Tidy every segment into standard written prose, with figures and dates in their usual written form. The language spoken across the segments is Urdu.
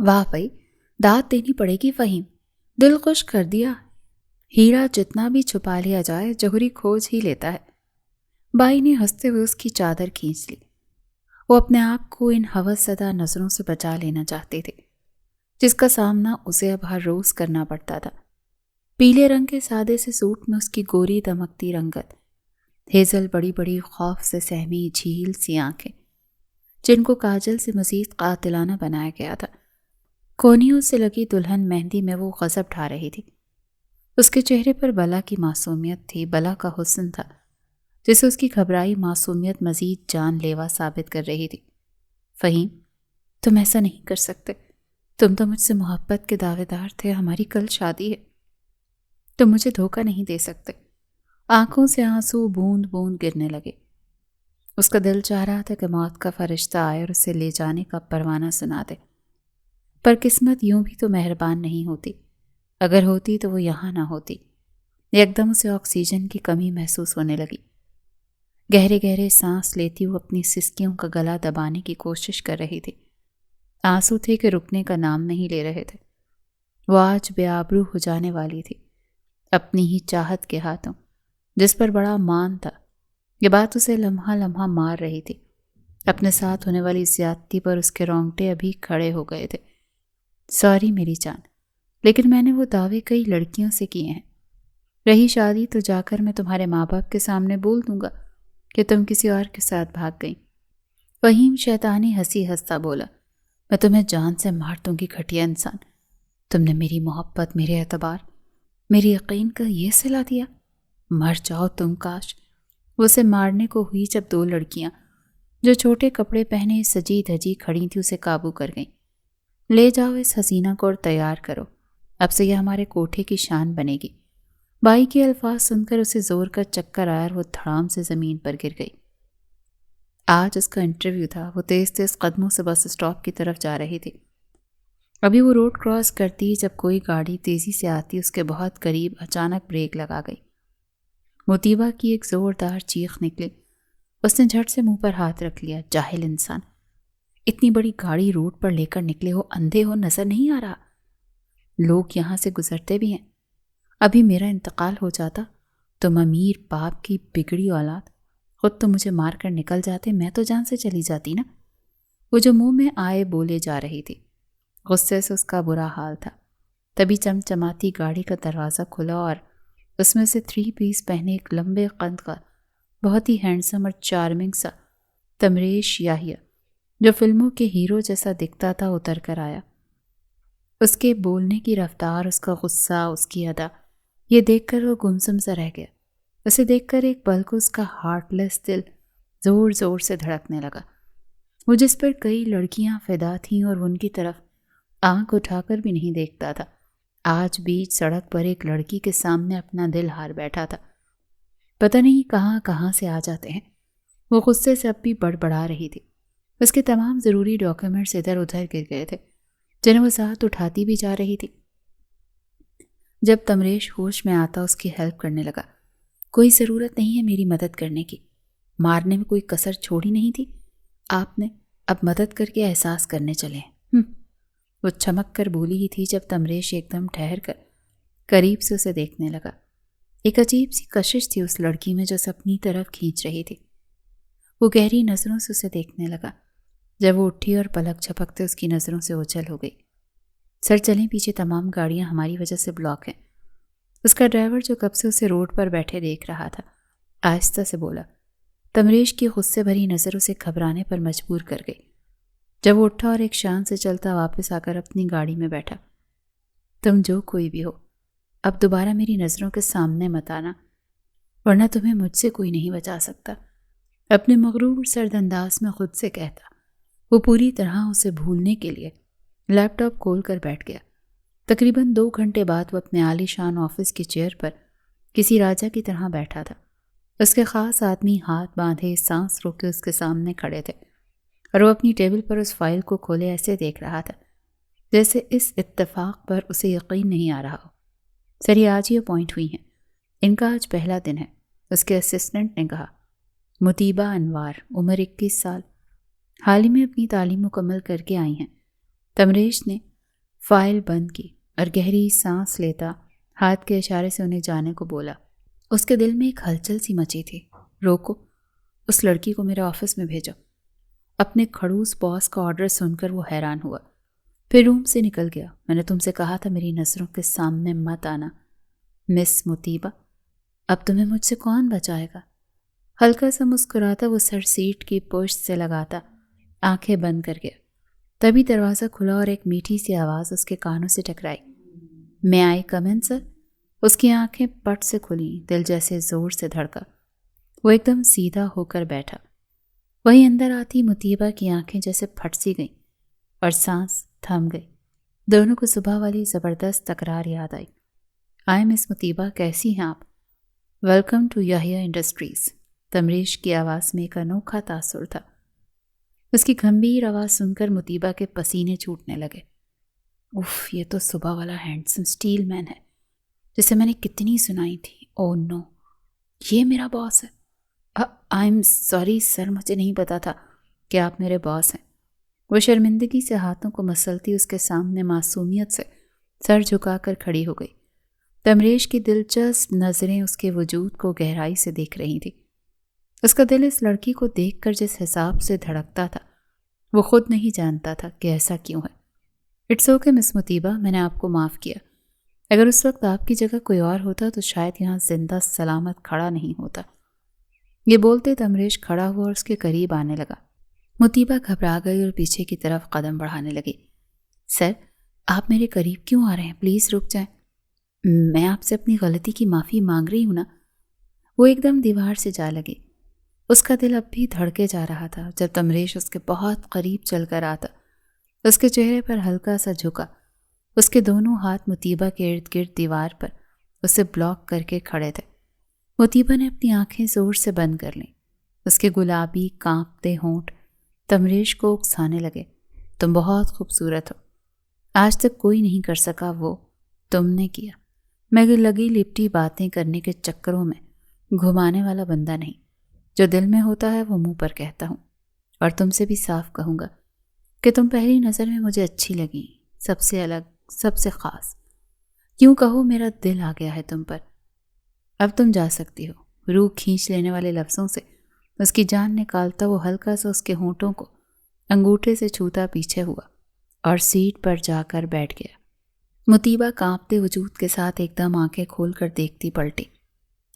واہ بھائی، داد دینی پڑے گی فہیم، دل خوش کر دیا۔ ہیرا جتنا بھی چھپا لیا جائے جوہری کھوج ہی لیتا ہے۔ بائی نے ہنستے ہوئے اس کی چادر کھینچ لی۔ وہ اپنے آپ کو ان ہوس زدہ نظروں سے بچا لینا چاہتے تھے جس کا سامنا اسے اب ہر روز کرنا پڑتا تھا۔ پیلے رنگ کے سادے سے سوٹ میں اس کی گوری دمکتی رنگت، ہیزل بڑی بڑی خوف سے سہمی جھیل سی آنکھیں جن کو کاجل سے مزید قاتلانہ بنایا گیا تھا۔ کونیوں سے لگی دلہن مہندی میں وہ غضب ڈھا رہی تھی۔ اس کے چہرے پر بلا کی معصومیت تھی، بلا کا حسن تھا جسے اس کی گھبرائی معصومیت مزید جان لیوا ثابت کر رہی تھی۔ فہیم، تم ایسا نہیں کر سکتے، تم تو مجھ سے محبت کے دعوے دار تھے، ہماری کل شادی ہے، تم مجھے دھوکہ نہیں دے سکتے۔ آنکھوں سے آنسو بوند بوند گرنے لگے۔ اس کا دل چاہ رہا تھا کہ موت کا فرشتہ آئے اور اسے لے جانے کا پروانہ سنا دے، پر قسمت یوں بھی تو مہربان نہیں ہوتی، اگر ہوتی تو وہ یہاں نہ ہوتی۔ یکدم اسے آکسیجن کی کمی محسوس ہونے لگی۔ گہرے گہرے سانس لیتی وہ اپنی سسکیوں کا گلا دبانے کی کوشش کر رہی تھی۔ آنسو تھے کہ رکنے کا نام نہیں لے رہے تھے۔ وہ آج بے آبرو ہو جانے والی تھی اپنی ہی چاہت کے ہاتھوں، جس پر بڑا مان تھا۔ یہ بات اسے لمحہ لمحہ مار رہی تھی۔ اپنے ساتھ ہونے والی زیادتی پر اس کے رونگٹے ابھی کھڑے ہو گئے تھے۔ سوری میری جان، لیکن میں نے وہ دعوے کئی لڑکیوں سے کیے ہیں۔ رہی شادی تو جا کر میں تمہارے ماں باپ کے سامنے بول دوں گا کہ تم کسی اور کے ساتھ بھاگ گئیں۔ فہیم شیطانی ہنسی ہنستا بولا، میں تمہیں جان سے مار دوں گی گھٹیا انسان۔ تم نے میری محبت، میرے اعتبار، میری یقین کا یہ صلہ دیا؟ مر جاؤ تم کاش۔ وہ اسے مارنے کو ہوئی جب دو لڑکیاں جو چھوٹے کپڑے پہنے سجی دھجی کھڑی تھی اسے قابو کر گئیں۔ لے جاؤ اس حسینہ کو اور تیار کرو، اب سے یہ ہمارے کوٹھے کی شان بنے گی۔ بائی کے الفاظ سن کر اسے زور کا چکر آیا اور وہ دھڑام سے زمین پر گر گئی۔ آج اس کا انٹرویو تھا۔ وہ تیز تیز قدموں سے بس اسٹاپ کی طرف جا رہی تھی۔ ابھی وہ روڈ کراس کرتی جب کوئی گاڑی تیزی سے آتی اس کے بہت قریب اچانک بریک لگا گئی۔ مطیبہ کی ایک زوردار چیخ نکلی۔ اس نے جھٹ سے منہ پر ہاتھ رکھ لیا۔ جاہل انسان، اتنی بڑی گاڑی روڈ پر لے کر نکلے ہو، اندھے ہو، نظر نہیں آ رہا؟ لوگ یہاں سے گزرتے بھی ہیں۔ ابھی میرا انتقال ہو جاتا، تم امیر باپ کی بگڑی اولاد، خود تو مجھے مار کر نکل جاتے، میں تو جان سے چلی جاتی نا۔ وہ جو منہ میں آئے بولے جا رہی تھی، غصے سے اس کا برا حال تھا۔ تبھی چمچماتی گاڑی کا دروازہ کھلا اور اس میں سے 3 پیس پہنے ایک لمبے قد کا بہت ہی ہینڈسم اور چارمنگ سا تمریش یاحیہ، جو فلموں کے ہیرو جیسا دکھتا تھا، اتر کر آیا۔ اس کے بولنے کی رفتار، اس کا غصہ، اس کی ادا، یہ دیکھ کر وہ گمسم سا رہ گیا۔ اسے دیکھ کر ایک پل کو اس کا ہارٹ لیس دل زور زور سے دھڑکنے لگا۔ وہ جس پر کئی لڑکیاں فدا تھیں اور ان کی طرف آنکھ اٹھا کر بھی نہیں دیکھتا تھا، آج بیچ سڑک پر ایک لڑکی کے سامنے اپنا دل ہار بیٹھا تھا۔ پتہ نہیں کہاں کہاں سے آ جاتے ہیں۔ وہ غصے سے اب بھی بڑبڑا رہی تھی۔ اس کے تمام ضروری ڈاکیومنٹس ادھر ادھر گر گئے تھے جنہیں وہ ساتھ اٹھاتی بھی جا رہی تھی۔ جب تمریش ہوش میں آتا اس کی ہیلپ کرنے لگا۔ کوئی ضرورت نہیں ہے میری مدد کرنے کی، مارنے میں کوئی کسر چھوڑی نہیں تھی آپ نے، اب مدد کر کے احساس کرنے چلے ہیں۔ وہ چمک کر بولی ہی تھی جب تمریش ایک دم ٹھہر کر قریب سے اسے دیکھنے لگا۔ ایک عجیب سی کشش تھی اس لڑکی میں جو اسے اپنی طرف کھینچ رہی تھی۔ وہ گہری نظروں سے اسے دیکھنے لگا۔ جب وہ اٹھی اور پلک جھپکتے اس کی نظروں سے اوجھل ہو گئی۔ سر چلیں، پیچھے تمام گاڑیاں ہماری وجہ سے بلاک ہیں۔ اس کا ڈرائیور جو کب سے اسے روڈ پر بیٹھے دیکھ رہا تھا آہستہ سے بولا۔ تمریش کی غصے بھری نظر اسے گھبرانے پر مجبور کر گئی۔ جب وہ اٹھا اور ایک شان سے چلتا واپس آ کر اپنی گاڑی میں بیٹھا، تم جو کوئی بھی ہو، اب دوبارہ میری نظروں کے سامنے مت آنا، ورنہ تمہیں مجھ سے کوئی نہیں بچا سکتا، اپنے مغرور سرد انداز میں خود سے کہتا۔ وہ پوری طرح اسے بھولنے کے لیے لیپ ٹاپ کھول کر بیٹھ گیا۔ تقریباً 2 گھنٹے بعد وہ اپنے عالی شان آفس کی چیئر پر کسی راجا کی طرح بیٹھا تھا۔ اس کے خاص آدمی ہاتھ باندھے سانس روکے اس کے سامنے کھڑے تھے اور وہ اپنی ٹیبل پر اس فائل کو کھولے ایسے دیکھ رہا تھا جیسے اس اتفاق پر اسے یقین نہیں آ رہا ہو۔ سر یہ آج ہی اپوائنٹ ہوئی ہیں، ان کا آج پہلا دن ہے، اس کے اسسٹنٹ نے کہا۔ مطیبہ انوار، عمر 21 سال، حال ہی میں اپنی تعلیم مکمل کر کے آئی ہیں۔ تمریش نے فائل بند کی اور گہری سانس لیتا ہاتھ کے اشارے سے انہیں جانے کو بولا۔ اس کے دل میں ایک ہلچل سی مچی تھی۔ روکو، اس لڑکی کو میرے آفس میں بھیجو۔ اپنے کھڑوس باس کا آرڈر سن کر وہ حیران ہوا، پھر روم سے نکل گیا۔ میں نے تم سے کہا تھا میری نظروں کے سامنے مت آنا مس مطیبہ، اب تمہیں مجھ سے کون بچائے گا؟ ہلکا سا مسکراتا وہ سر سیٹ کی پشت سے لگاتا آنکھیں بند کر گیا۔ تبھی دروازہ کھلا اور ایک میٹھی سی آواز اس کے کانوں سے ٹکرائی۔ میں آئی کم ان سر؟ اس کی آنکھیں پٹ سے کھلیں، دل جیسے زور سے دھڑکا۔ وہ ایک دم سیدھا ہو کر بیٹھا۔ وہیں اندر آتی مطیبہ کی آنکھیں جیسے پھٹ سی گئیں اور سانس تھم گئی۔ دونوں کو صبح والی زبردست تکرار یاد آئی۔ آئے مس مطیبہ، کیسی ہیں آپ؟ Welcome to Yahya industries. تمریش کی آواز میں ایک انوکھا تاثر تھا۔ اس کی گھمبیر آواز سن کر مطیبہ کے پسینے چھوٹنے لگے۔ اف، یہ تو صبح والا ہینڈسم اسٹیل مین ہے جسے میں نے کتنی سنائی تھی۔ او نو، یہ میرا باس ہے۔ آئی ایم سوری سر، مجھے نہیں پتا تھا کہ آپ میرے باس ہیں۔ وہ شرمندگی سے ہاتھوں کو مسلتی اس کے سامنے معصومیت سے سر جھکا کر کھڑی ہو گئی۔ تمریش کی دلچسپ نظریں اس کے وجود کو گہرائی سے دیکھ رہی تھی۔ اس کا دل اس لڑکی کو دیکھ کر جس حساب سے دھڑکتا تھا وہ خود نہیں جانتا تھا کہ ایسا کیوں ہے۔ اٹس اوکے مس مطیبہ، میں نے آپ کو معاف کیا۔ اگر اس وقت آپ کی جگہ کوئی اور ہوتا تو شاید یہاں زندہ سلامت کھڑا نہیں ہوتا۔ یہ بولتے تمریش کھڑا ہوا اور اس کے قریب آنے لگا۔ مطیبہ گھبرا گئی اور پیچھے کی طرف قدم بڑھانے لگی۔ سر، آپ میرے قریب کیوں آ رہے ہیں؟ پلیز رک جائیں۔ میں آپ سے اپنی غلطی کی معافی مانگ رہی ہوں نا۔ وہ ایک دم دیوار سے جا لگی۔ اس کا دل اب بھی دھڑکے جا رہا تھا جب تمریش اس کے بہت قریب چل کر آتا۔ اس کے چہرے پر ہلکا سا جھکا، اس کے دونوں ہاتھ مطیبہ کے ارد گرد دیوار پر اسے بلاک کر کے کھڑے تھے۔ مطیبہ نے اپنی آنکھیں زور سے بند کر لیں۔ اس کے گلابی کانپتے ہونٹ تمریش کو اکسانے لگے۔ تم بہت خوبصورت ہو، آج تک کوئی نہیں کر سکا وہ تم نے کیا۔ میں لگی لپٹی باتیں کرنے کے چکروں میں گھمانے والا بندہ نہیں، جو دل میں ہوتا ہے وہ منہ پر کہتا ہوں۔ اور تم سے بھی صاف کہوں گا کہ تم پہلی نظر میں مجھے اچھی لگی، سب سے الگ، سب سے خاص۔ کیوں کہو میرا دل آ گیا ہے تم پر۔ اب تم جا سکتی ہو۔ روح کھینچ لینے والے لفظوں سے اس کی جان نکالتا وہ ہلکا سا اس کے ہونٹوں کو انگوٹھے سے چھوتا پیچھے ہوا اور سیٹ پر جا کر بیٹھ گیا۔ مطیبہ کانپتے وجود کے ساتھ ایک دم آنکھیں کھول کر دیکھتی پلٹی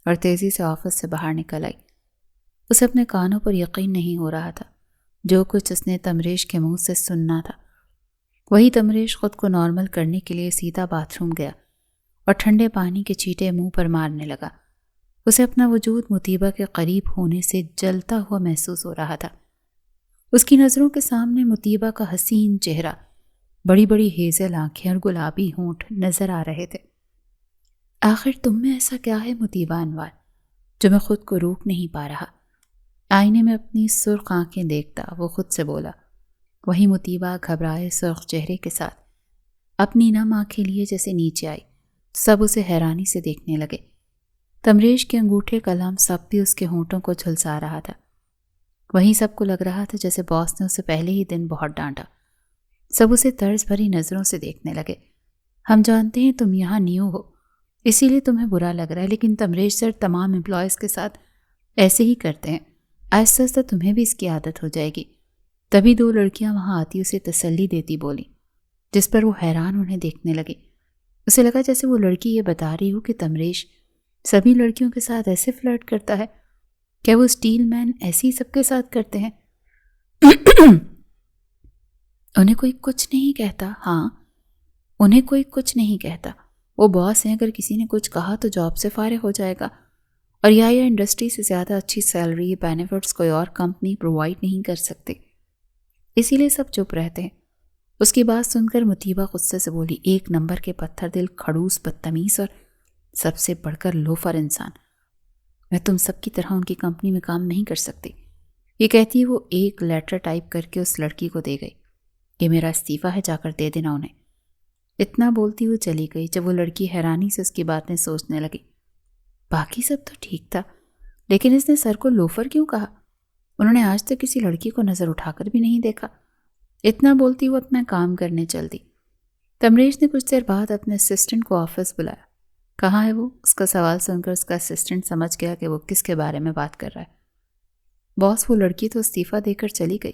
اور تیزی سے آفس سے باہر نکل آئی۔ اسے اپنے کانوں پر یقین نہیں ہو رہا تھا۔ جو کچھ اس نے تمریش کے منہ سے سننا تھا وہی تمریش خود کو نارمل کرنے کے لیے سیدھا باتھ روم گیا اور ٹھنڈے پانی کے چھینٹے منہ پر مارنے لگا۔ اسے اپنا وجود مطیبہ کے قریب ہونے سے جلتا ہوا محسوس ہو رہا تھا۔ اس کی نظروں کے سامنے مطیبہ کا حسین چہرہ، بڑی بڑی ہیزل آنکھیں اور گلابی ہونٹ نظر آ رہے تھے۔ آخر تم میں ایسا کیا ہے مطیبہ انوار جو میں خود کو روک نہیں پا رہا؟ آئینے میں اپنی سرخ آنکھیں دیکھتا وہ خود سے بولا۔ وہی مطیبہ گھبرائے سرخ چہرے کے ساتھ اپنی نم آنکھیں لیے جیسے نیچے آئی۔ سب اسے حیرانی سے دیکھنے لگے۔ تمریش کے انگوٹھے کا لمس سب بھی اس کے ہونٹوں کو جھلسا رہا تھا۔ وہیں سب کو لگ رہا تھا جیسے باس نے اسے پہلے ہی دن بہت ڈانٹا۔ سب اسے طرز بھری نظروں سے دیکھنے لگے۔ ہم جانتے ہیں تم یہاں نیو ہو، اسی لیے تمہیں برا لگ رہا ہے، لیکن تمریش سر تمام امپلائیز کے ساتھ ایسے ہی کرتے ہیں۔ آہستہ آہستہ تمہیں بھی اس کی عادت ہو جائے گی۔ تبھی دو لڑکیاں وہاں آتی اسے تسلی دیتی بولی، جس پر وہ حیران انہیں دیکھنے لگی۔ اسے لگا جیسے وہ لڑکی یہ بتا رہی ہو کہ تمریش سبھی لڑکیوں کے ساتھ ایسے فلرٹ کرتا ہے۔ کیا وہ اسٹیل مین ایسے ہی سب کے ساتھ کرتے ہیں؟ انہیں کوئی کچھ نہیں کہتا۔ ہاں، انہیں کوئی کچھ نہیں کہتا۔ وہ باس ہیں، اگر کسی نے کچھ کہا تو جاب سے فارغ ہو جائے گا، اور یا انڈسٹری سے زیادہ اچھی سیلری بینیفٹس کوئی اور کمپنی پرووائڈ نہیں کر سکتے، اسی لیے سب چپ رہتے ہیں۔ اس کی بات سن کر مطیبہ غصے سے بولی، ایک نمبر کے پتھر دل، کھڑوس، بدتمیز اور سب سے بڑھ کر لوفر انسان۔ میں تم سب کی طرح ان کی کمپنی میں کام نہیں کر سکتی۔ یہ کہتی وہ ایک لیٹر ٹائپ کر کے اس لڑکی کو دے گئی کہ میرا استعفیٰ ہے، جا کر دے دینا انہیں۔ اتنا بولتی وہ چلی گئی جب وہ لڑکی حیرانی سے اس کی باتیں سوچنے لگی۔ باقی سب تو ٹھیک تھا، لیکن اس نے سر کو لوفر کیوں کہا؟ انہوں نے آج تک کسی لڑکی کو نظر اٹھا کر بھی نہیں دیکھا۔ اتنا بولتی وہ اپنا کام کرنے چل دی۔ تمریش نے کچھ دیر بعد اپنے اسسٹنٹ کو آفس بلایا۔ کہاں ہے وہ؟ اس کا سوال سن کر اس کا اسسٹنٹ سمجھ گیا کہ وہ کس کے بارے میں بات کر رہا ہے۔ باس، وہ لڑکی تو استعفیٰ دے کر چلی گئی۔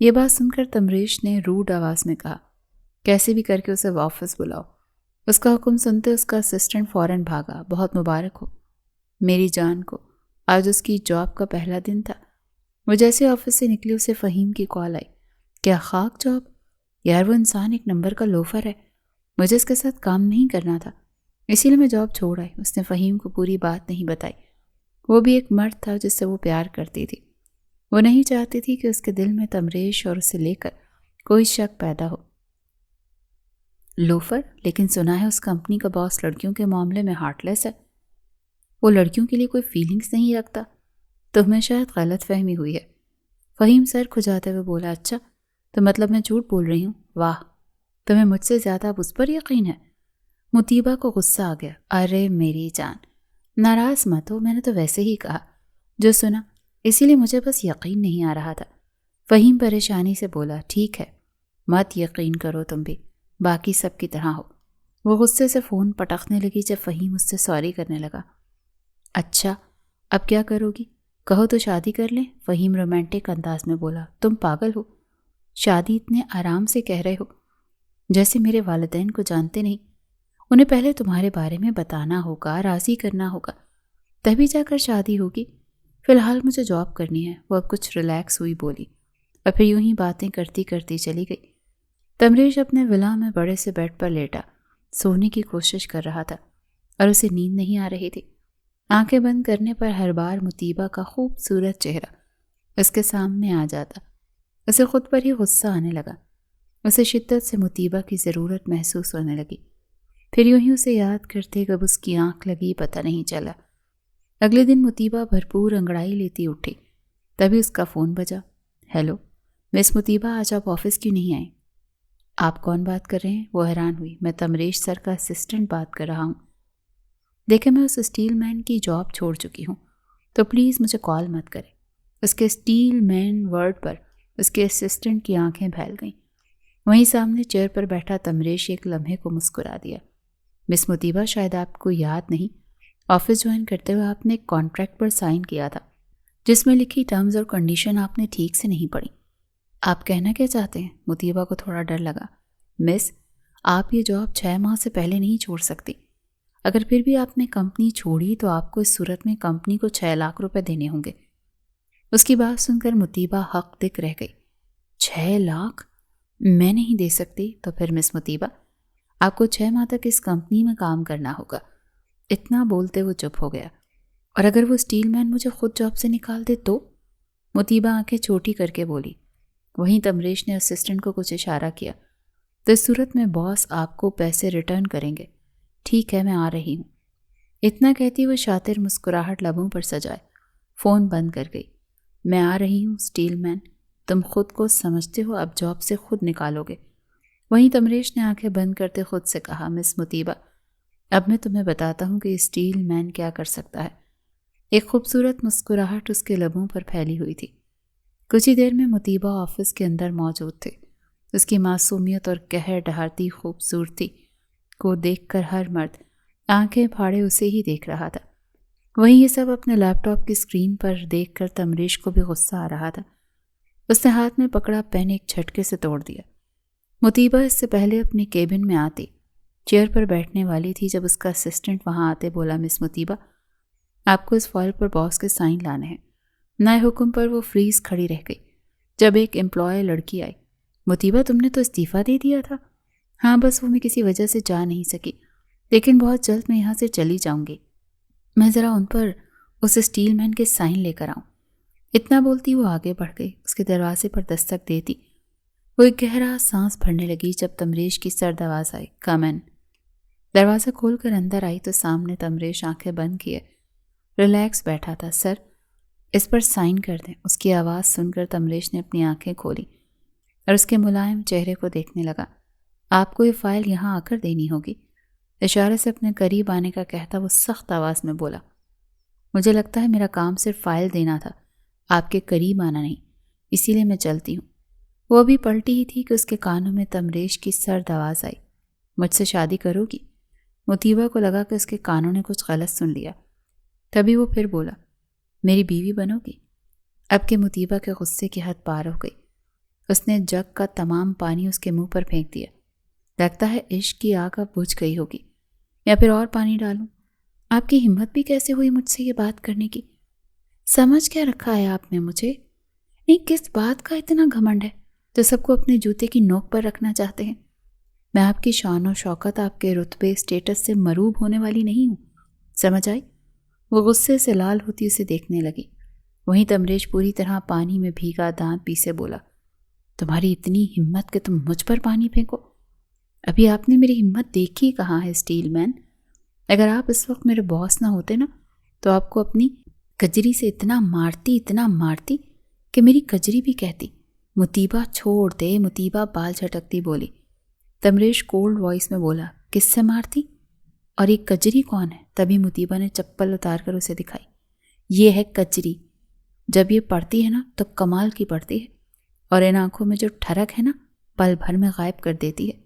یہ بات سن کر تمریش نے روڈ آواز میں کہا، کیسے بھی کر کے اسے آفس بلاؤ۔ اس کا حکم سنتے اس کا اسسٹنٹ فوراً بھاگا۔ بہت مبارک ہو میری جان کو، آج اس کی جاب کا پہلا دن تھا۔ وہ جیسے آفس سے نکلی اسے فہیم کی کال آئی۔ کیا خاک جاب؟ یار وہ انسان ایک نمبر کا لوفر ہے، مجھے اس کے ساتھ کام نہیں کرنا تھا، اسی لیے میں جاب چھوڑ آئی۔ اس نے فہیم کو پوری بات نہیں بتائی۔ وہ بھی ایک مرد تھا جس سے وہ پیار کرتی تھی۔ وہ نہیں چاہتی تھی کہ اس کے دل میں تمریش اور اسے لے کر کوئی شک پیدا ہو۔ لوفر؟ لیکن سنا ہے اس کمپنی کا باس لڑکیوں کے معاملے میں ہارٹ لیس ہے، وہ لڑکیوں کے لیے کوئی فیلنگز نہیں رکھتا۔ تمہیں شاید غلط فہمی ہوئی ہے۔ فہیم سر کھجاتے ہوئے بولا، اچھا تو مطلب میں جھوٹ بول رہی ہوں؟ واہ، تمہیں مجھ سے زیادہ اب اس پر یقین ہے۔ مطیبہ کو غصہ آ گیا۔ ارے میری جان، ناراض مت ہو، میں نے تو ویسے ہی کہا جو سنا، اسی لیے مجھے بس یقین نہیں آ رہا تھا۔ فہیم پریشانی سے بولا، ٹھیک ہے مت یقین کرو تم بھی، باقی سب کی طرح ہو۔ وہ غصے سے فون پٹخنے لگی جب فہیم اس سے سوری کرنے لگا۔ اچھا اب کیا کرو گی؟ کہو تو شادی کر لیں، فہیم رومانٹک انداز میں بولا۔ تم پاگل ہو، شادی اتنے آرام سے کہہ رہے ہو جیسے میرے والدین کو جانتے نہیں۔ انہیں پہلے تمہارے بارے میں بتانا ہوگا، راضی کرنا ہوگا، تبھی جا کر شادی ہوگی۔ فی الحال مجھے جاب کرنی ہے۔ وہ اب کچھ ریلیکس ہوئی بولی اور پھر یوں ہی باتیں کرتی کرتی چلی گئی۔ تمریش اپنے ولا میں بڑے سے بیڈ پر لیٹا سونے کی کوشش کر رہا تھا اور اسے نیند نہیں آ رہی تھی۔ آنکھیں بند کرنے پر ہر بار مطیبہ کا خوبصورت چہرہ اس کے سامنے آ جاتا۔ اسے خود پر ہی غصہ آنے لگا۔ اسے شدت سے مطیبہ کی ضرورت محسوس ہونے لگی۔ پھر یوں ہی اسے یاد کرتے کب اس کی آنکھ لگی پتہ نہیں چلا۔ اگلے دن مطیبہ بھرپور انگڑائی لیتی اٹھی، تبھی اس کا فون بجا۔ ہیلو مس مطیبہ، آج آپ آفس کیوں نہیں آئیں؟ آپ کون بات کر رہے ہیں؟ وہ حیران ہوئی۔ میں تمریش سر کا اسسٹنٹ بات کر رہا ہوں۔ دیکھیں میں اس اسٹیل مین کی جاب چھوڑ چکی ہوں، تو پلیز مجھے کال مت کریں۔ اس کے اسٹیل مین ورڈ پر اس کے اسسٹنٹ کی آنکھیں پھیل گئیں۔ وہیں سامنے چیئر پر بیٹھا تمریش ایک لمحے کو مسکرا دیا۔ مس مطیبہ، شاید آپ کو یاد نہیں، آفس جوائن کرتے ہوئے آپ نے ایک کانٹریکٹ پر سائن کیا تھا جس میں لکھی ٹرمز اور کنڈیشن آپ نے ٹھیک سے نہیں پڑھی۔ آپ کہنا کیا چاہتے ہیں؟ مطیبہ کو تھوڑا ڈر لگا۔ مس، آپ یہ جاب 6 ماہ سے پہلے نہیں چھوڑ سکتی۔ اگر پھر بھی آپ نے کمپنی چھوڑی تو آپ کو اس صورت میں کمپنی کو 6 لاکھ روپے دینے ہوں گے۔ اس کی بات سن کر مطیبہ حق دک رہ گئی۔ 6 لاکھ میں نہیں دے سکتی۔ تو پھر مس مطیبہ، آپ کو 6 ماہ تک اس کمپنی میں کام کرنا ہوگا۔ اتنا بولتے وہ چپ ہو گیا۔ اور اگر وہ اسٹیل مین مجھے خود جاب سے نکال دے تو؟ مطیبہ آنکھیں چھوٹی کر کے بولی۔ وہیں تمریش نے اسسٹنٹ کو کچھ اشارہ کیا۔ تو اس صورت میں باس آپ کو پیسے ریٹرن کریں گے۔ ٹھیک ہے میں آ رہی ہوں۔ اتنا کہتی وہ شاطر مسکراہٹ لبوں پر سجائے فون بند کر گئی۔ میں آ رہی ہوں اسٹیل مین، تم خود کو سمجھتے ہو اب جاب سے خود نکالو گے۔ وہیں تمریش نے آنکھیں بند کرتے خود سے کہا، مس مطیبہ اب میں تمہیں بتاتا ہوں کہ اسٹیل مین کیا کر سکتا ہے۔ ایک خوبصورت مسکراہٹ اس کے لبوں پر پھیلی ہوئی تھی۔ کچھ ہی دیر میں مطیبہ آفس کے اندر موجود تھے۔ اس کی معصومیت اور قہر ڈھارتی خوبصورتی کو دیکھ کر ہر مرد آنکھیں پھاڑے اسے ہی دیکھ رہا تھا۔ وہیں یہ سب اپنے لیپ ٹاپ کی اسکرین پر دیکھ کر تمریش کو بھی غصہ آ رہا تھا۔ اس نے ہاتھ میں پکڑا پین ایک جھٹکے سے توڑ دیا۔ مطیبہ اس سے پہلے اپنی کیبن میں آتی چیئر پر بیٹھنے والی تھی جب اس کا اسسٹنٹ وہاں آتے بولا، مس مطیبہ آپ کو اس فائل پر باس کے سائن لانے ہیں۔ نئے حکم پر وہ فریز کھڑی رہ گئی جب ایک امپلائی لڑکی آئی۔ مطیبہ تم نے تو استعفیٰ دے دیا تھا۔ ہاں بس وہ میں کسی وجہ سے جا نہیں سکی، لیکن بہت جلد میں یہاں سے چلی جاؤں گی۔ میں ذرا ان پر اس اسٹیل مین کے سائن لے کر آؤں۔ اتنا بولتی وہ آگے بڑھ گئی۔ اس کے دروازے پر دستک دیتی وہ ایک گہرا سانس بھرنے لگی جب تمریش کی سرد آواز آئی، کم ان۔ دروازہ کھول کر اندر آئی تو سامنے تمریش آنکھیں بند کیے ریلیکس بیٹھا تھا۔ سر اس پر سائن کر دیں۔ اس کی آواز سن کر تمریش نے اپنی آنکھیں کھولی اور اس کے ملائم چہرے کو دیکھنے لگا۔ آپ کو یہ فائل یہاں آ کر دینی ہوگی۔ اشارے سے اپنے قریب آنے کا کہتا وہ سخت آواز میں بولا، مجھے لگتا ہے میرا کام صرف فائل دینا تھا، آپ کے قریب آنا نہیں، اسی لیے میں چلتی ہوں۔ وہ ابھی پلٹی ہی تھی کہ اس کے کانوں میں تمریش کی سرد آواز آئی، مجھ سے شادی کرو گی؟ مطیبہ کو لگا کہ اس کے کانوں نے کچھ غلط سن لیا، تبھی وہ پھر بولا، میری بیوی بنو گی؟ اب کہ مطیبہ کے غصے کی حد پار ہو گئی، اس نے جگ کا تمام پانی اس کے منہ پر پھینک دیا۔ لگتا ہے عشق کی آگ اب بجھ گئی ہوگی، یا پھر اور پانی ڈالوں؟ آپ کی ہمت بھی کیسے ہوئی مجھ سے یہ بات کرنے کی؟ سمجھ کیا رکھا ہے آپ نے مجھے؟ نہیں، کس بات کا اتنا گھمنڈ ہے جو سب کو اپنے جوتے کی نوک پر رکھنا چاہتے ہیں؟ میں آپ کی شان و شوکت، آپ کے رتبے اسٹیٹس سے مروب ہونے والی نہیں ہوں، سمجھ آئی؟ وہ غصے سے لال ہوتی اسے دیکھنے لگی۔ وہیں تمریش پوری طرح پانی میں بھیگا دانت پیسے بولا، تمہاری اتنی ہمت کہ تم مجھ پر پانی پھینکو؟ ابھی آپ نے میری ہمت دیکھی کہاں ہے اسٹیل مین؟ اگر آپ اس وقت میرے باس نہ ہوتے نا تو آپ کو اپنی کجری سے اتنا مارتی کہ میری کجری بھی کہتی۔ مطیبہ چھوڑ دے، مطیبہ بال جھٹکتی بولی۔ تمریش کولڈ وائس میں بولا، کس سے مارتی؟ اور یہ کجری کون ہے؟ تبھی مطیبہ نے چپل اتار کر اسے دکھائی۔ یہ ہے کجری، جب یہ پڑتی ہے نا تو کمال کی پڑتی ہے، اور ان آنکھوں میں جو ٹھرک ہے نا پل بھر میں غائب کر دیتی ہے۔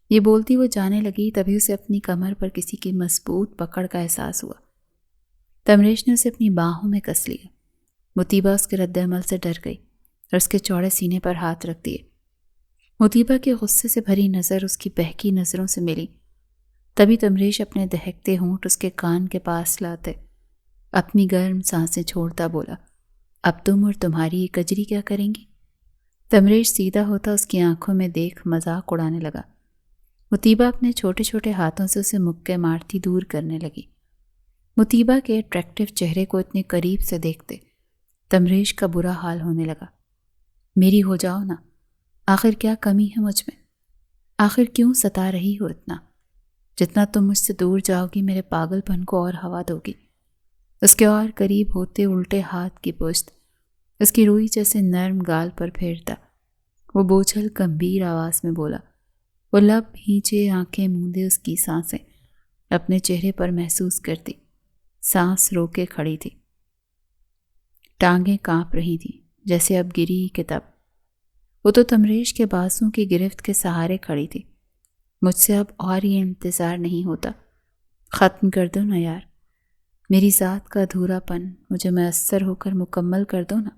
یہ بولتی وہ جانے لگی، تبھی اسے اپنی کمر پر کسی کی مضبوط پکڑ کا احساس ہوا۔ تمریش نے اسے اپنی باہوں میں کس لیا۔ مطیبہ اس کے رد عمل سے ڈر گئی اور اس کے چوڑے سینے پر ہاتھ رکھ دیے۔ مطیبہ کے غصے سے بھری نظر اس کی بہکی نظروں سے ملی، تبھی تمریش اپنے دہکتے ہونٹ اس کے کان کے پاس لاتے اپنی گرم سانسیں چھوڑتا بولا، اب تم اور تمہاری یہ کجری کیا کریں گی؟ تمریش سیدھا ہوتا اس کی آنکھوں میں دیکھ مذاق اڑانے لگا۔ مطیبہ اپنے چھوٹے چھوٹے ہاتھوں سے اسے مکے مارتی دور کرنے لگی۔ مطیبہ کے اٹریکٹیو چہرے کو اتنے قریب سے دیکھتے تمریش کا برا حال ہونے لگا۔ میری ہو جاؤ نا، آخر کیا کمی ہے مجھ میں؟ آخر کیوں ستا رہی ہو اتنا؟ جتنا تم مجھ سے دور جاؤ گی میرے پاگل پن کو اور ہوا دو گی۔ اس کے اور قریب ہوتے الٹے ہاتھ کی پشت اس کی روئی جیسے نرم گال پر پھیرتا وہ بوجھل گمبھیر آواز میں بولا۔ وہ لب بھینچے آنکھیں موندے اس کی سانسیں اپنے چہرے پر محسوس کرتی، سانس روکے کھڑی تھی، ٹانگیں کانپ رہی تھیں جیسے اب گری کہ تب۔ وہ تو تمریش کے بازوں کی گرفت کے سہارے کھڑی تھی۔ مجھ سے اب اور یہ انتظار نہیں ہوتا، ختم کر دو نا یار، میری ذات کا ادھورا پن مجھے میسر ہو کر مکمل کر دو نا۔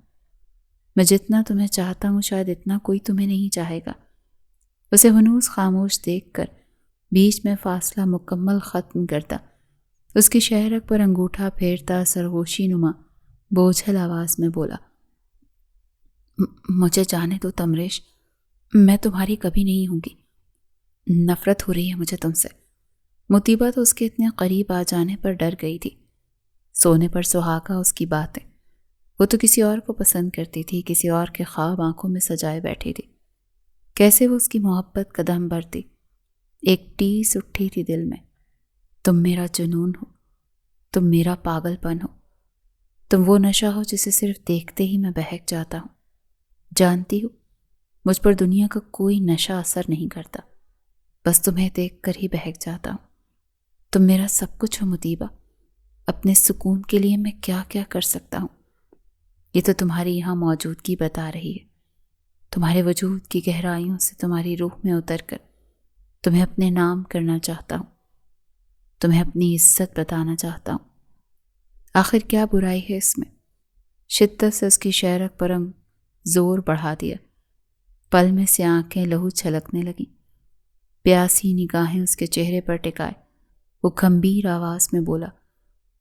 میں جتنا تمہیں چاہتا ہوں شاید اتنا کوئی تمہیں نہیں چاہے گا۔ اسے ہنوز خاموش دیکھ کر بیچ میں فاصلہ مکمل ختم کرتا اس کی شہرک پر انگوٹھا پھیرتا سرگوشی نما بوجھل آواز میں بولا، مجھے جانے دو تمریش، میں تمہاری کبھی نہیں ہوں گی، نفرت ہو رہی ہے مجھے تم سے۔ مطیبہ تو اس کے اتنے قریب آ جانے پر ڈر گئی تھی۔ سونے پر سہاگا اس کی باتیں، وہ تو کسی اور کو پسند کرتی تھی، کسی اور کے خواب آنکھوں میں سجائے بیٹھی تھی۔ کیسے وہ اس کی محبت قدم بڑھتی، ایک ٹیس اٹھی تھی دل میں، تم میرا جنون ہو، تم میرا پاگل پن ہو، تم وہ نشہ ہو جسے صرف دیکھتے ہی میں بہک جاتا ہوں۔ جانتی ہو مجھ پر دنیا کا کوئی نشہ اثر نہیں کرتا، بس تمہیں دیکھ کر ہی بہک جاتا ہوں۔ تم میرا سب کچھ ہو مطیبہ، اپنے سکون کے لیے میں کیا کیا کر سکتا ہوں، یہ تو تمہاری یہاں موجودگی بتا رہی ہے۔ تمہارے وجود کی گہرائیوں سے تمہاری روح میں اتر کر تمہیں اپنے نام کرنا چاہتا ہوں، تمہیں اپنی عزت بتانا چاہتا ہوں۔ آخر کیا برائی ہے اس میں؟ شدت سے اس کی شہرک پر زور بڑھا دیا، پل میں سے آنکھیں لہو چھلکنے لگیں، پیاسی نگاہیں اس کے چہرے پر ٹکائے وہ گمبھیر آواز میں بولا،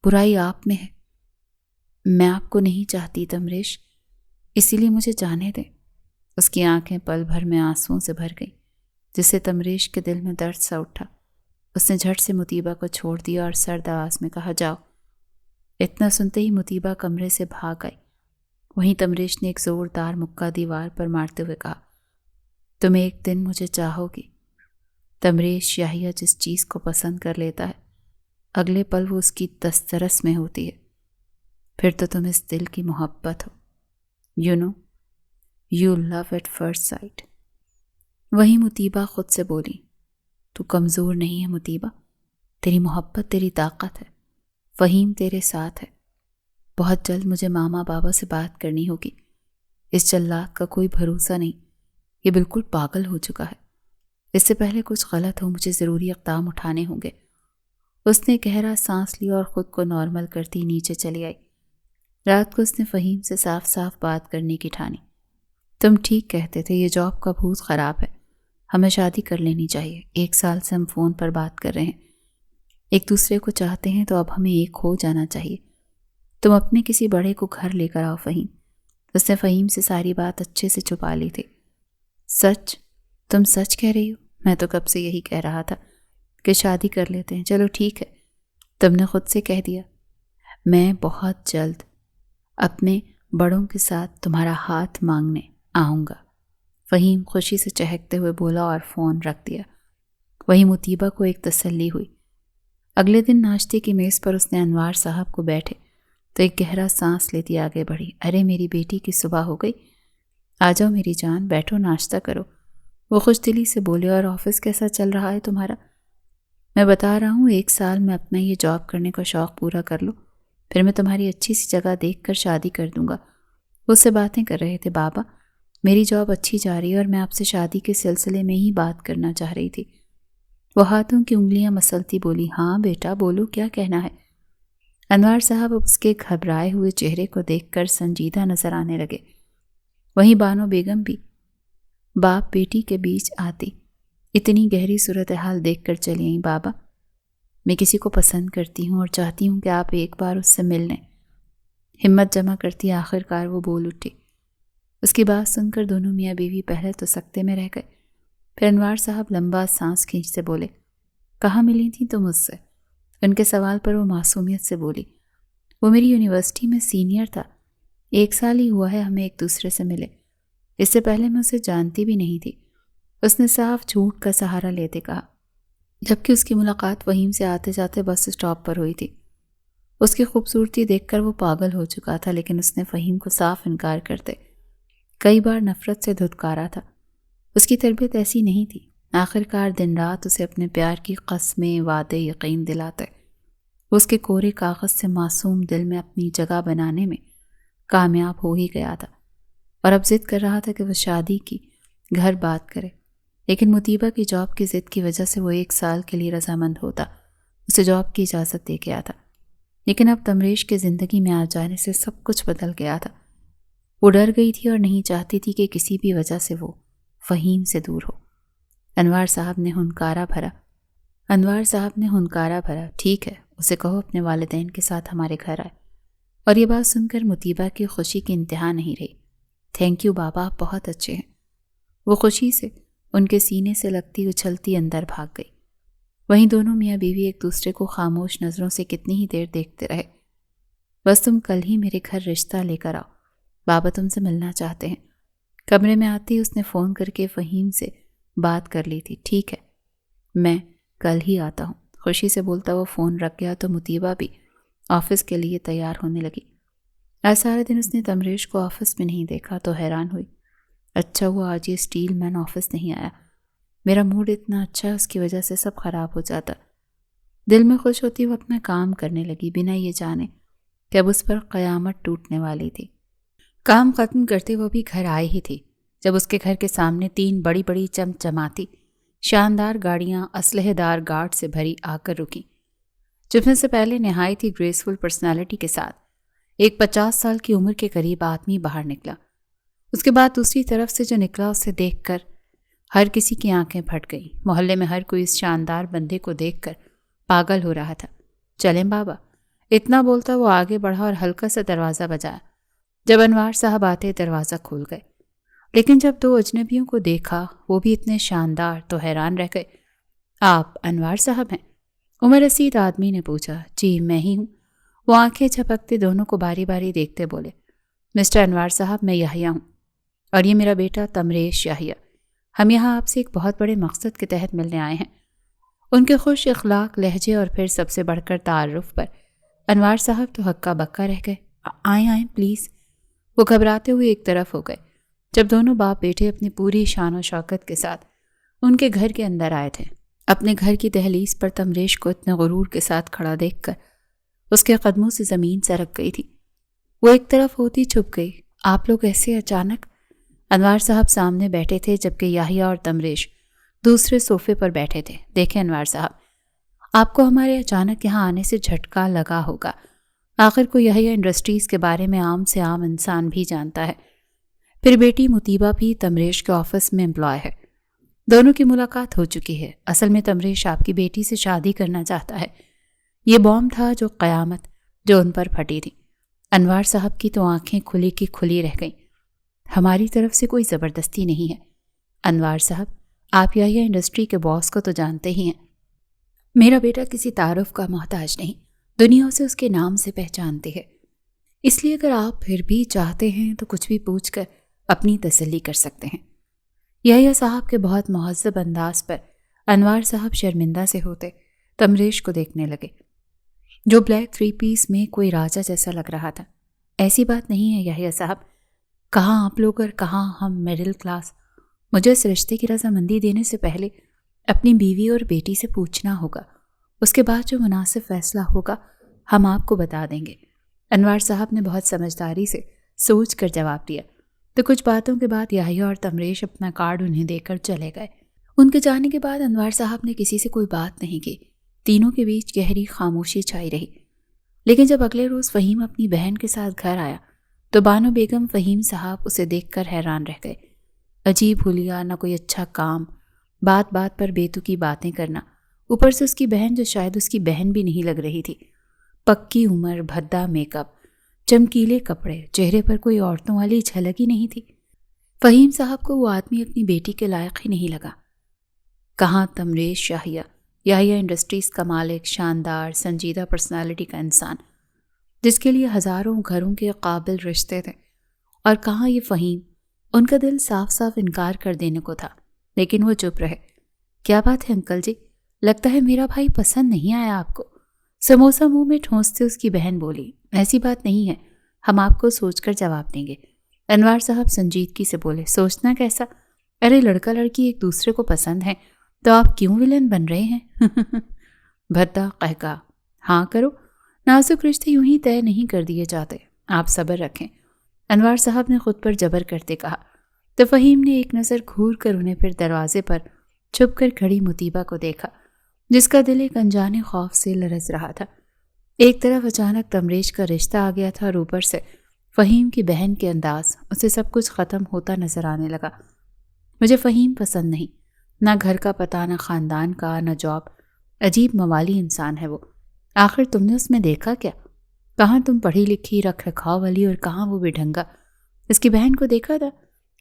برائی آپ میں ہے، میں آپ کو نہیں چاہتی تمریش، اسی لیے مجھے جانے دیں۔ اس کی آنکھیں پل بھر میں آنسوؤں سے بھر گئیں، جس سے تمریش کے دل میں درد سا اٹھا۔ اس نے جھٹ سے مطیبہ کو چھوڑ دیا اور سرد آواز میں کہا، جاؤ۔ اتنا سنتے ہی مطیبہ کمرے سے بھاگ آئی۔ وہیں تمریش نے ایک زوردار مکہ دیوار پر مارتے ہوئے کہا، تم ایک دن مجھے چاہو گی۔ تمریش یاہیا جس چیز کو پسند کر لیتا ہے اگلے پل وہ اس کی دسترس میں ہوتی ہے، پھر تو تم اس دل کی محبت ہو، you know you love at first sight. وہیں مطیبہ خود سے بولی، تو کمزور نہیں ہے مطیبہ، تیری محبت تیری طاقت ہے، فہیم تیرے ساتھ ہے۔ بہت جلد مجھے ماما بابا سے بات کرنی ہوگی، اس جلاد کا کوئی بھروسہ نہیں، یہ بالکل پاگل ہو چکا ہے۔ اس سے پہلے کچھ غلط ہو مجھے ضروری اقدام اٹھانے ہوں گے۔ اس نے گہرا سانس لیا اور خود کو نارمل کرتی نیچے چلی آئی۔ رات کو اس نے فہیم سے صاف صاف بات کرنے کی ٹھانی۔ تم ٹھیک کہتے تھے، یہ جاب کا بھوت خراب ہے، ہمیں شادی کر لینی چاہیے۔ 1 سال سے ہم فون پر بات کر رہے ہیں، ایک دوسرے کو چاہتے ہیں، تو اب ہمیں ایک ہو جانا چاہیے۔ تم اپنے کسی بڑے کو گھر لے کر آؤ فہیم۔ اس نے فہیم سے ساری بات اچھے سے چھپا لی تھی۔ سچ؟ تم سچ کہہ رہی ہو؟ میں تو کب سے یہی کہہ رہا تھا کہ شادی کر لیتے ہیں۔ چلو ٹھیک ہے، تم نے خود سے کہہ دیا۔ میں بہت جلد اپنے بڑوں کے ساتھ تمہارا ہاتھ مانگنے آؤں گا، فہیم خوشی سے چہکتے ہوئے بولا اور فون رکھ دیا۔ وہی مطیبہ کو ایک تسلی ہوئی۔ اگلے دن ناشتے کی میز پر اس نے انوار صاحب کو بیٹھے تو ایک گہرا سانس لیتی آگے بڑھی۔ ارے میری بیٹی کی صبح ہو گئی، آ جاؤ میری جان، بیٹھو ناشتہ کرو۔ وہ خوش دلی سے بولے، اور آفس کیسا چل رہا ہے تمہارا؟ میں بتا رہا ہوں 1 سال میں اپنا یہ جاب کرنے کا شوق پورا کر لو، پھر میں تمہاری اچھی سی جگہ دیکھ کر شادی کر دوں گا۔ اس سے باتیں کر رہے تھے۔ بابا میری جاب اچھی جا رہی ہے اور میں آپ سے شادی کے سلسلے میں ہی بات کرنا چاہ رہی تھی۔ وہ ہاتھوں کی انگلیاں مسلتی بولی، ہاں بیٹا بولو، کیا کہنا ہے؟ انوار صاحب اب اس کے گھبرائے ہوئے چہرے کو دیکھ کر سنجیدہ نظر آنے لگے۔ وہیں بانو بیگم بھی باپ بیٹی کے بیچ آتی اتنی گہری صورتحال دیکھ کر چلی آئیں۔ بابا میں کسی کو پسند کرتی ہوں اور چاہتی ہوں کہ آپ ایک بار اس سے مل لیں۔ ہمت جمع کرتی آخر کار وہ بول اٹھی۔ اس کی بات سن کر دونوں میاں بیوی پہلے تو سکتے میں رہ گئے، پھر انوار صاحب لمبا سانس کھینچتے بولے، کہاں ملی تھی تم اس سے؟ ان کے سوال پر وہ معصومیت سے بولی، وہ میری یونیورسٹی میں سینئر تھا، 1 سال ہی ہوا ہے ہمیں ایک دوسرے سے ملے، اس سے پہلے میں اسے جانتی بھی نہیں تھی۔ اس نے صاف جھوٹ کا سہارا لیتے کہا، جبکہ اس کی ملاقات فہیم سے آتے جاتے بس اسٹاپ پر ہوئی تھی۔ اس کی خوبصورتی دیکھ کر وہ پاگل ہو چکا تھا، لیکن اس نے فہیم کو صاف انکار کرتے کئی بار نفرت سے دھتکارا تھا۔ اس کی تربیت ایسی نہیں تھی۔ آخر کار دن رات اسے اپنے پیار کی قسمیں وعدے یقین دلاتے، وہ اس کے کورے کاغذ سے معصوم دل میں اپنی جگہ بنانے میں کامیاب ہو ہی گیا تھا، اور اب ضد کر رہا تھا کہ وہ شادی کی گھر بات کرے۔ لیکن مطیبہ کی جاب کی ضد کی وجہ سے وہ 1 سال کے لیے رضامند ہوتا، اسے جاب کی اجازت دے کے آتا۔ لیکن اب تمریش کے زندگی میں آ جانے سے سب کچھ بدل گیا تھا۔ وہ ڈر گئی تھی اور نہیں چاہتی تھی کہ کسی بھی وجہ سے وہ فہیم سے دور ہو۔ انوار صاحب نے ہنکارا بھرا، ٹھیک ہے، اسے کہو اپنے والدین کے ساتھ ہمارے گھر آئے۔ اور یہ بات سن کر مطیبہ کی خوشی کی انتہا نہیں رہی۔ تھینک یو بابا، آپ بہت اچھے ہیں۔ وہ خوشی سے ان کے سینے سے لگتی اچھلتی اندر بھاگ گئی۔ وہیں دونوں میاں بیوی ایک دوسرے کو خاموش نظروں سے کتنی ہی دیر دیکھتے رہے۔ بس تم کل ہی میرے گھر رشتہ لے کر آؤ، بابا تم سے ملنا چاہتے ہیں۔ کمرے میں آتی اس نے فون کر کے فہیم سے بات کر لی تھی۔ ٹھیک ہے، میں کل ہی آتا ہوں، خوشی سے بولتا وہ فون رکھ گیا تو مطیبہ بھی آفس کے لیے تیار ہونے لگی۔ آج سارے دن اس نے تمریش کو آفس میں نہیں دیکھا تو حیران ہوئی۔ اچھا ہوا آج یہ اسٹیل مین آفس نہیں آیا، میرا موڈ اتنا اچھا اس کی وجہ سے سب خراب ہو جاتا۔ دل میں خوش ہوتی وہ اپنا کام کرنے لگی بنا یہ جانے کہ اب اس پر قیامت ٹوٹنے والی تھی۔ کام ختم کرتے وہ بھی گھر آئی ہی تھی جب اس کے گھر کے سامنے 3 بڑی بڑی چمچماتی شاندار گاڑیاں اسلحے دار گارڈ سے بھری آ کر رکی، جن میں سے پہلے نہایت ہی گریسفل پرسنالٹی کے ساتھ ایک 50 سال کی عمر کے قریب آدمی باہر نکلا۔ اس کے بعد دوسری طرف سے جو نکلا اسے دیکھ کر ہر کسی کی آنکھیں پھٹ گئیں۔ محلے میں ہر کوئی اس شاندار بندے کو دیکھ کر پاگل ہو رہا تھا۔ چلیں بابا، اتنا بولتا وہ آگے بڑھا اور ہلکا سا دروازہ بجایا۔ جب انوار صاحب آتے دروازہ کھول گئے، لیکن جب 2 اجنبیوں کو دیکھا وہ بھی اتنے شاندار تو حیران رہ گئے۔ آپ انوار صاحب ہیں؟ عمر رسید آدمی نے پوچھا۔ جی میں ہی ہوں، وہ آنکھیں جھپکتے دونوں کو باری باری دیکھتے بولے۔ مسٹر انوار صاحب، میں یحییٰ ہوں اور یہ میرا بیٹا تمریش یحییٰ، ہم یہاں آپ سے ایک بہت بڑے مقصد کے تحت ملنے آئے ہیں۔ ان کے خوش اخلاق لہجے اور پھر سب سے بڑھ کر تعارف پر انوار صاحب تو ہکا بکا رہ گئے۔ آئیں پلیز۔ وہ گھبراتے ہوئے ایک طرف ہو گئے جب دونوں باپ بیٹے اپنی پوری شان و شوکت کے ساتھ ان کے گھر کے اندر آئے تھے۔ اپنے گھر کی دہلیز پر تمریش کو اتنے غرور کے ساتھ کھڑا دیکھ کر اس کے قدموں سے زمین سرک گئی تھی۔ وہ ایک طرف ہوتی چھپ گئی۔ آپ لوگ ایسے اچانک؟ انوار صاحب سامنے بیٹھے تھے جبکہ یحییٰ اور تمریش دوسرے صوفے پر بیٹھے تھے۔ دیکھیں انوار صاحب، آپ کو ہمارے اچانک یہاں آنے سے جھٹکا لگا ہوگا۔ آخر کو یحییٰ انڈسٹریز کے بارے میں عام سے عام انسان بھی جانتا ہے۔ پھر بیٹی مطیبہ بھی تمریش کے آفس میں امپلائے ہے۔ دونوں کی ملاقات ہو چکی ہے۔ اصل میں تمریش آپ کی بیٹی سے شادی کرنا چاہتا ہے۔ یہ بام تھا جو قیامت جو ان پر پھٹی تھی۔ انوار صاحب کی تو آنکھیں کھلی کی کھلی رہ گئیں۔ ہماری طرف سے کوئی زبردستی نہیں ہے انوار صاحب، آپ یحییٰ انڈسٹری کے باس کو تو جانتے ہی ہیں۔ میرا بیٹا کسی تعارف کا محتاج نہیں، دنیا اسے اس کے نام سے پہچانتی ہے۔ اس لیے اگر آپ پھر بھی چاہتے ہیں تو کچھ بھی پوچھ کر اپنی تسلی کر سکتے ہیں۔ یحییٰ صاحب کے بہت مہذب انداز پر انوار صاحب شرمندہ سے ہوتے تمریش کو دیکھنے لگے، جو بلیک 3 پیس میں کوئی راجہ جیسا لگ رہا تھا۔ ایسی بات نہیں ہے یحییٰ صاحب، کہاں آپ لوگ اور کہاں ہم مڈل کلاس۔ مجھے اس رشتے کی رضامندی دینے سے پہلے اپنی بیوی اور بیٹی سے پوچھنا ہوگا، اس کے بعد جو مناسب فیصلہ ہوگا ہم آپ کو بتا دیں گے۔ انوار صاحب نے بہت سمجھداری سے سوچ کر جواب دیا۔ تو کچھ باتوں کے بعد یحییٰ اور تمریش اپنا کارڈ انہیں دے کر چلے گئے۔ ان کے جانے کے بعد انوار صاحب نے کسی سے کوئی بات نہیں کی۔ تینوں کے بیچ گہری خاموشی چھائی رہی۔ لیکن جب اگلے روز فہیم اپنی بہن کے ساتھ گھر آیا تو بانو بیگم فہیم صاحب اسے دیکھ کر حیران رہ گئے۔ عجیب حلیہ، نہ کوئی اچھا کام، بات بات پر بیتکی باتیں کرنا، اوپر سے اس کی بہن جو شاید اس کی بہن بھی نہیں لگ رہی تھی، پکی عمر، بھدا میک اپ، چمکیلے کپڑے، چہرے پر کوئی عورتوں والی جھلک ہی نہیں تھی۔ فہیم صاحب کو وہ آدمی اپنی بیٹی کے لائق ہی نہیں لگا۔ کہاں تمریش یحییٰ انڈسٹریز کا مالک، شاندار سنجیدہ پرسنالٹی کا انسان جس کے لیے ہزاروں گھروں کے قابل رشتے تھے، اور کہاں یہ فہیم، ان کا دل صاف صاف انکار کر دینے کو تھا، لیکن وہ چپ رہے۔ کیا بات ہے انکل جی، لگتا ہے میرا بھائی پسند نہیں آیا آپ کو؟ سموسہ منہ میں ٹھونستے اس کی بہن بولی۔ ایسی بات نہیں ہے، ہم آپ کو سوچ کر جواب دیں گے۔ انوار صاحب سنجیدگی سے بولے۔ سوچنا کیسا؟ ارے لڑکا لڑکی ایک دوسرے کو پسند ہیں تو آپ کیوں ولن بن رہے ہیں؟ بھدا قہقہ۔ ہاں کرو، نازک رشتے یوں ہی طے نہیں کر دیے جاتے، آپ صبر رکھیں، انوار صاحب نے خود پر جبر کرتے کہا۔ تو فہیم نے ایک نظر گھور کر انہیں پھر دروازے پر چھپ کر کھڑی مطیبہ کو دیکھا، جس کا دل ایک انجانے خوف سے لرز رہا تھا۔ ایک طرف اچانک تمریش کا رشتہ آ گیا تھا اور اوپر سے فہیم کی بہن کے انداز، اسے سب کچھ ختم ہوتا نظر آنے لگا۔ مجھے فہیم پسند نہیں، نہ گھر کا پتہ، نہ خاندان کا، نہ جاب، عجیب موالی انسان ہے وہ۔ آخر تم نے اس میں دیکھا کیا؟ کہاں تم پڑھی لکھی رکھ رکھاؤ والی اور کہاں وہ بھی ڈھنگا؟ اس کی بہن کو دیکھا تھا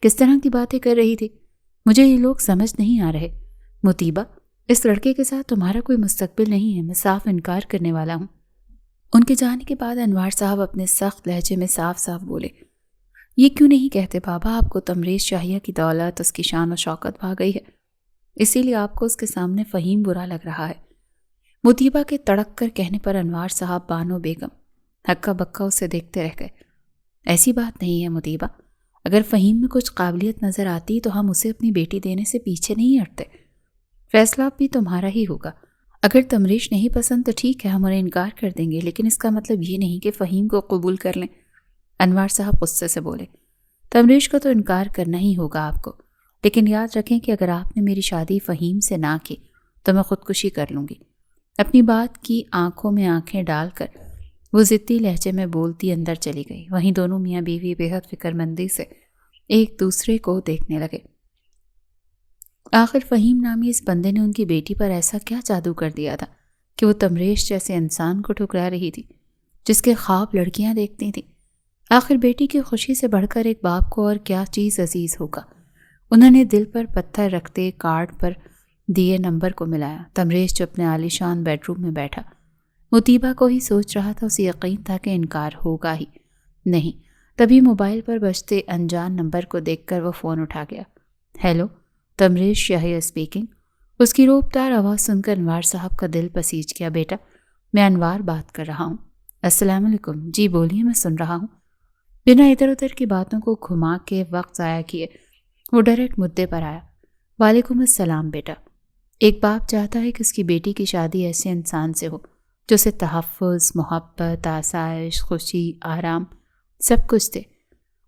کس طرح کی باتیں کر رہی تھی؟ مجھے یہ لوگ سمجھ نہیں آ رہے۔ مطیبہ، اس لڑکے کے ساتھ تمہارا کوئی مستقبل نہیں ہے، میں صاف انکار کرنے والا ہوں۔ ان کے جانے کے بعد انوار صاحب اپنے سخت لہجے میں صاف صاف بولے۔ یہ کیوں نہیں کہتے بابا، آپ کو تمریش یحییٰ کی دولت، اس کی شان و شوکت بھا گئی ہے، اسی لیے آپ کو اس کے سامنے فہیم برا لگ رہا ہے۔ مطیبہ کے تڑک کر کہنے پر انوار صاحب بانو بیگم ہکا بکا اسے دیکھتے رہ گئے۔ ایسی بات نہیں ہے مطیبہ، اگر فہیم میں کچھ قابلیت نظر آتی تو ہم اسے اپنی بیٹی دینے سے پیچھے نہیں ہٹتے۔ فیصلہ بھی تمہارا ہی ہوگا۔ اگر تمریش نہیں پسند تو ٹھیک ہے، ہم انہیں انکار کر دیں گے، لیکن اس کا مطلب یہ نہیں کہ فہیم کو قبول کر لیں۔ انوار صاحب غصے سے بولے۔ تمریش کو تو انکار کرنا ہی ہوگا آپ کو، لیکن یاد رکھیں کہ اگر آپ نے میری شادی فہیم سے نہ کی تو میں خودکشی کر لوں گی۔ اپنی بات کی آنکھوں میں آنکھیں ڈال کر وہ ضدی لہجے میں بولتی اندر چلی گئی۔ وہیں دونوں میاں بیوی بے حد فکر مندی سے ایک دوسرے کو دیکھنے لگے۔ آخر فہیم نامی اس بندے نے ان کی بیٹی پر ایسا کیا جادو کر دیا تھا کہ وہ تمریش جیسے انسان کو ٹھکرا رہی تھی جس کے خواب لڑکیاں دیکھتی تھیں۔ آخر بیٹی کی خوشی سے بڑھ کر ایک باپ کو اور کیا چیز عزیز ہوگا۔ انہوں نے دل پر پتھر رکھتے کارڈ پر دیے نمبر کو ملایا۔ تمریش جو اپنے عالیشان بیڈ روم میں بیٹھا مطیبہ کو ہی سوچ رہا تھا، اسے یقین تھا کہ انکار ہوگا ہی نہیں۔ تبھی موبائل پر بجتے انجان نمبر کو دیکھ کر وہ فون اٹھا گیا۔ ہیلو، تمریش یحییٰ اسپیکنگ۔ اس کی روبدار آواز سن کر انوار صاحب کا دل پسیج گیا۔ بیٹا، میں انوار بات کر رہا ہوں۔ السلام علیکم۔ جی بولیے، میں سن رہا ہوں۔ بنا ادھر ادھر کی باتوں کو گھما کے وقت ضائع کیے وہ ڈائریکٹ مدعے پر آیا۔ وعلیکم السلام بیٹا۔ ایک باپ چاہتا ہے کہ اس کی بیٹی کی شادی ایسے انسان سے ہو جو اسے تحفظ، محبت، آسائش، خوشی، آرام سب کچھ دے،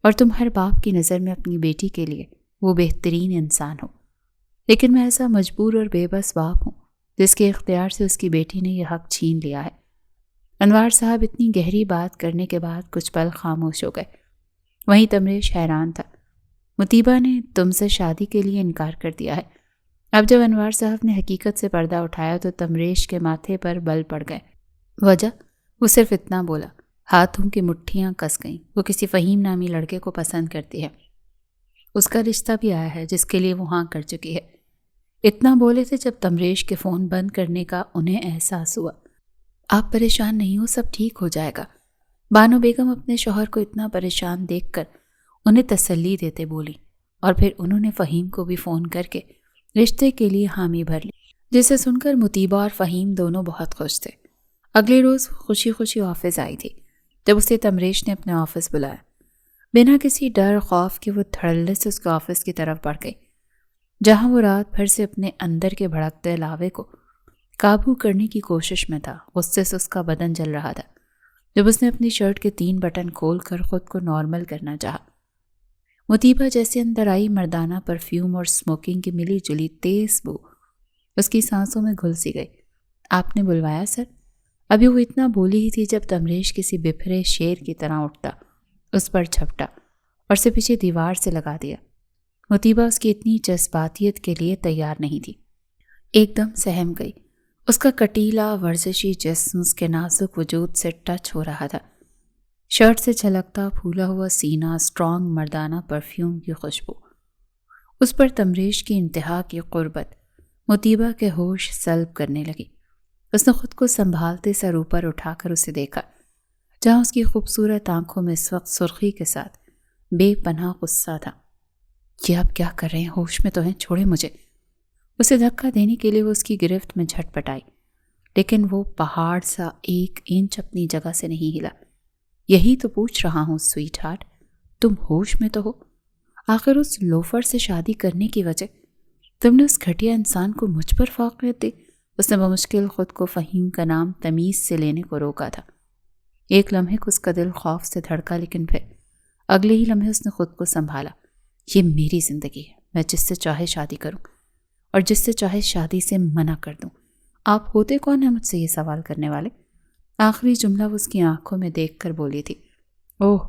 اور تم ہر باپ کی نظر میں اپنی بیٹی کے لیے وہ بہترین انسان ہو۔ لیکن میں ایسا مجبور اور بے بس باپ ہوں جس کے اختیار سے اس کی بیٹی نے یہ حق چھین لیا ہے۔ انوار صاحب اتنی گہری بات کرنے کے بعد کچھ پل خاموش ہو گئے۔ وہیں تمریش حیران تھا۔ مطیبہ نے تم سے شادی کے لیے انکار کر دیا ہے۔ اب جب انوار صاحب نے حقیقت سے پردہ اٹھایا تو تمریش کے ماتھے پر بل پڑ گئے۔ وجہ؟ وہ صرف اتنا بولا، ہاتھوں کی مٹھیاں کس گئیں۔ وہ کسی فہیم نامی لڑکے کو پسند کرتی ہے، اس کا رشتہ بھی آیا ہے جس کے لیے وہ ہاں کر چکی ہے۔ اتنا بولے تھے جب تمریش کے فون بند کرنے کا انہیں احساس ہوا۔ آپ پریشان نہیں ہو، سب ٹھیک ہو جائے گا۔ بانو بیگم اپنے شوہر کو اتنا پریشان دیکھ کر انہیں تسلی دیتے بولی، اور پھر انہوں نے فہیم کو بھی فون کر کے رشتے کے لیے حامی بھر لی، جسے سن کر مطیبہ اور فہیم دونوں بہت خوش تھے۔ اگلے روز خوشی خوشی آفس آئی تھی۔ جب اسے تمریش نے اپنے آفس بلایا، بنا کسی ڈر خوف کے وہ دھڑلے سے اس کے آفس کی طرف بڑھ گئی، جہاں وہ رات بھر سے اپنے اندر کے بھڑکتے لاوے کو قابو کرنے کی کوشش میں تھا۔ غصے سے اس کا بدن جل رہا تھا جب اس نے اپنی شرٹ کے 3 بٹن کھول کر خود کو نارمل کرنا چاہا۔ مطیبہ جیسے اندر آئی، مردانہ پرفیوم اور اسموکنگ کی ملی جلی تیز بو اس کی سانسوں میں گھل سی گئی۔ آپ نے بلوایا سر؟ ابھی وہ اتنا بولی ہی تھی جب تمریش کسی بپھرے شیر کی طرح اٹھتا، اس پر جھپٹا اور اسے پیچھے دیوار سے لگا دیا۔ مطیبہ اس کی اتنی جذباتیت کے لیے تیار نہیں تھی، ایک دم سہم گئی۔ اس کا کٹیلا ورزشی جسم اس کے نازک وجود سے ٹچ ہو رہا تھا۔ شرٹ سے چھلکتا پھولا ہوا سینہ، اسٹرانگ مردانہ پرفیوم کی خوشبو، اس پر تمریش کی انتہا کی قربت مطیبہ کے ہوش سلب کرنے لگی۔ اس نے خود کو سنبھالتے سر اوپر اٹھا کر اسے دیکھا، جہاں اس کی خوبصورت آنکھوں میں اس وقت سرخی کے ساتھ بے پناہ غصہ تھا۔ یہ آپ کیا کر رہے ہیں؟ ہوش میں تو ہیں، چھوڑے مجھے۔ اسے دھکا دینے کے لیے وہ اس کی گرفت میں جھٹ پٹ آئی، لیکن وہ پہاڑ سا 1 انچ اپنی جگہ سے نہیں ہلا۔ یہی تو پوچھ رہا ہوں سویٹ ہارٹ، تم ہوش میں تو ہو؟ آخر اس لوفر سے شادی کرنے کی وجہ تم نے اس گھٹیا انسان کو مجھ پر فوقیت دی۔ اس نے بمشکل خود کو فہیم کا نام تمیز سے لینے کو روکا تھا۔ ایک لمحے کو اس کا دل خوف سے دھڑکا، لیکن پھر اگلے ہی لمحے اس نے خود کو سنبھالا۔ یہ میری زندگی ہے، میں جس سے چاہے شادی کروں اور جس سے چاہے شادی سے منع کر دوں۔ آپ ہوتے کون ہیں مجھ سے یہ سوال کرنے والے؟ آخری جملہ وہ اس کی آنکھوں میں دیکھ کر بولی تھی۔ اوہ،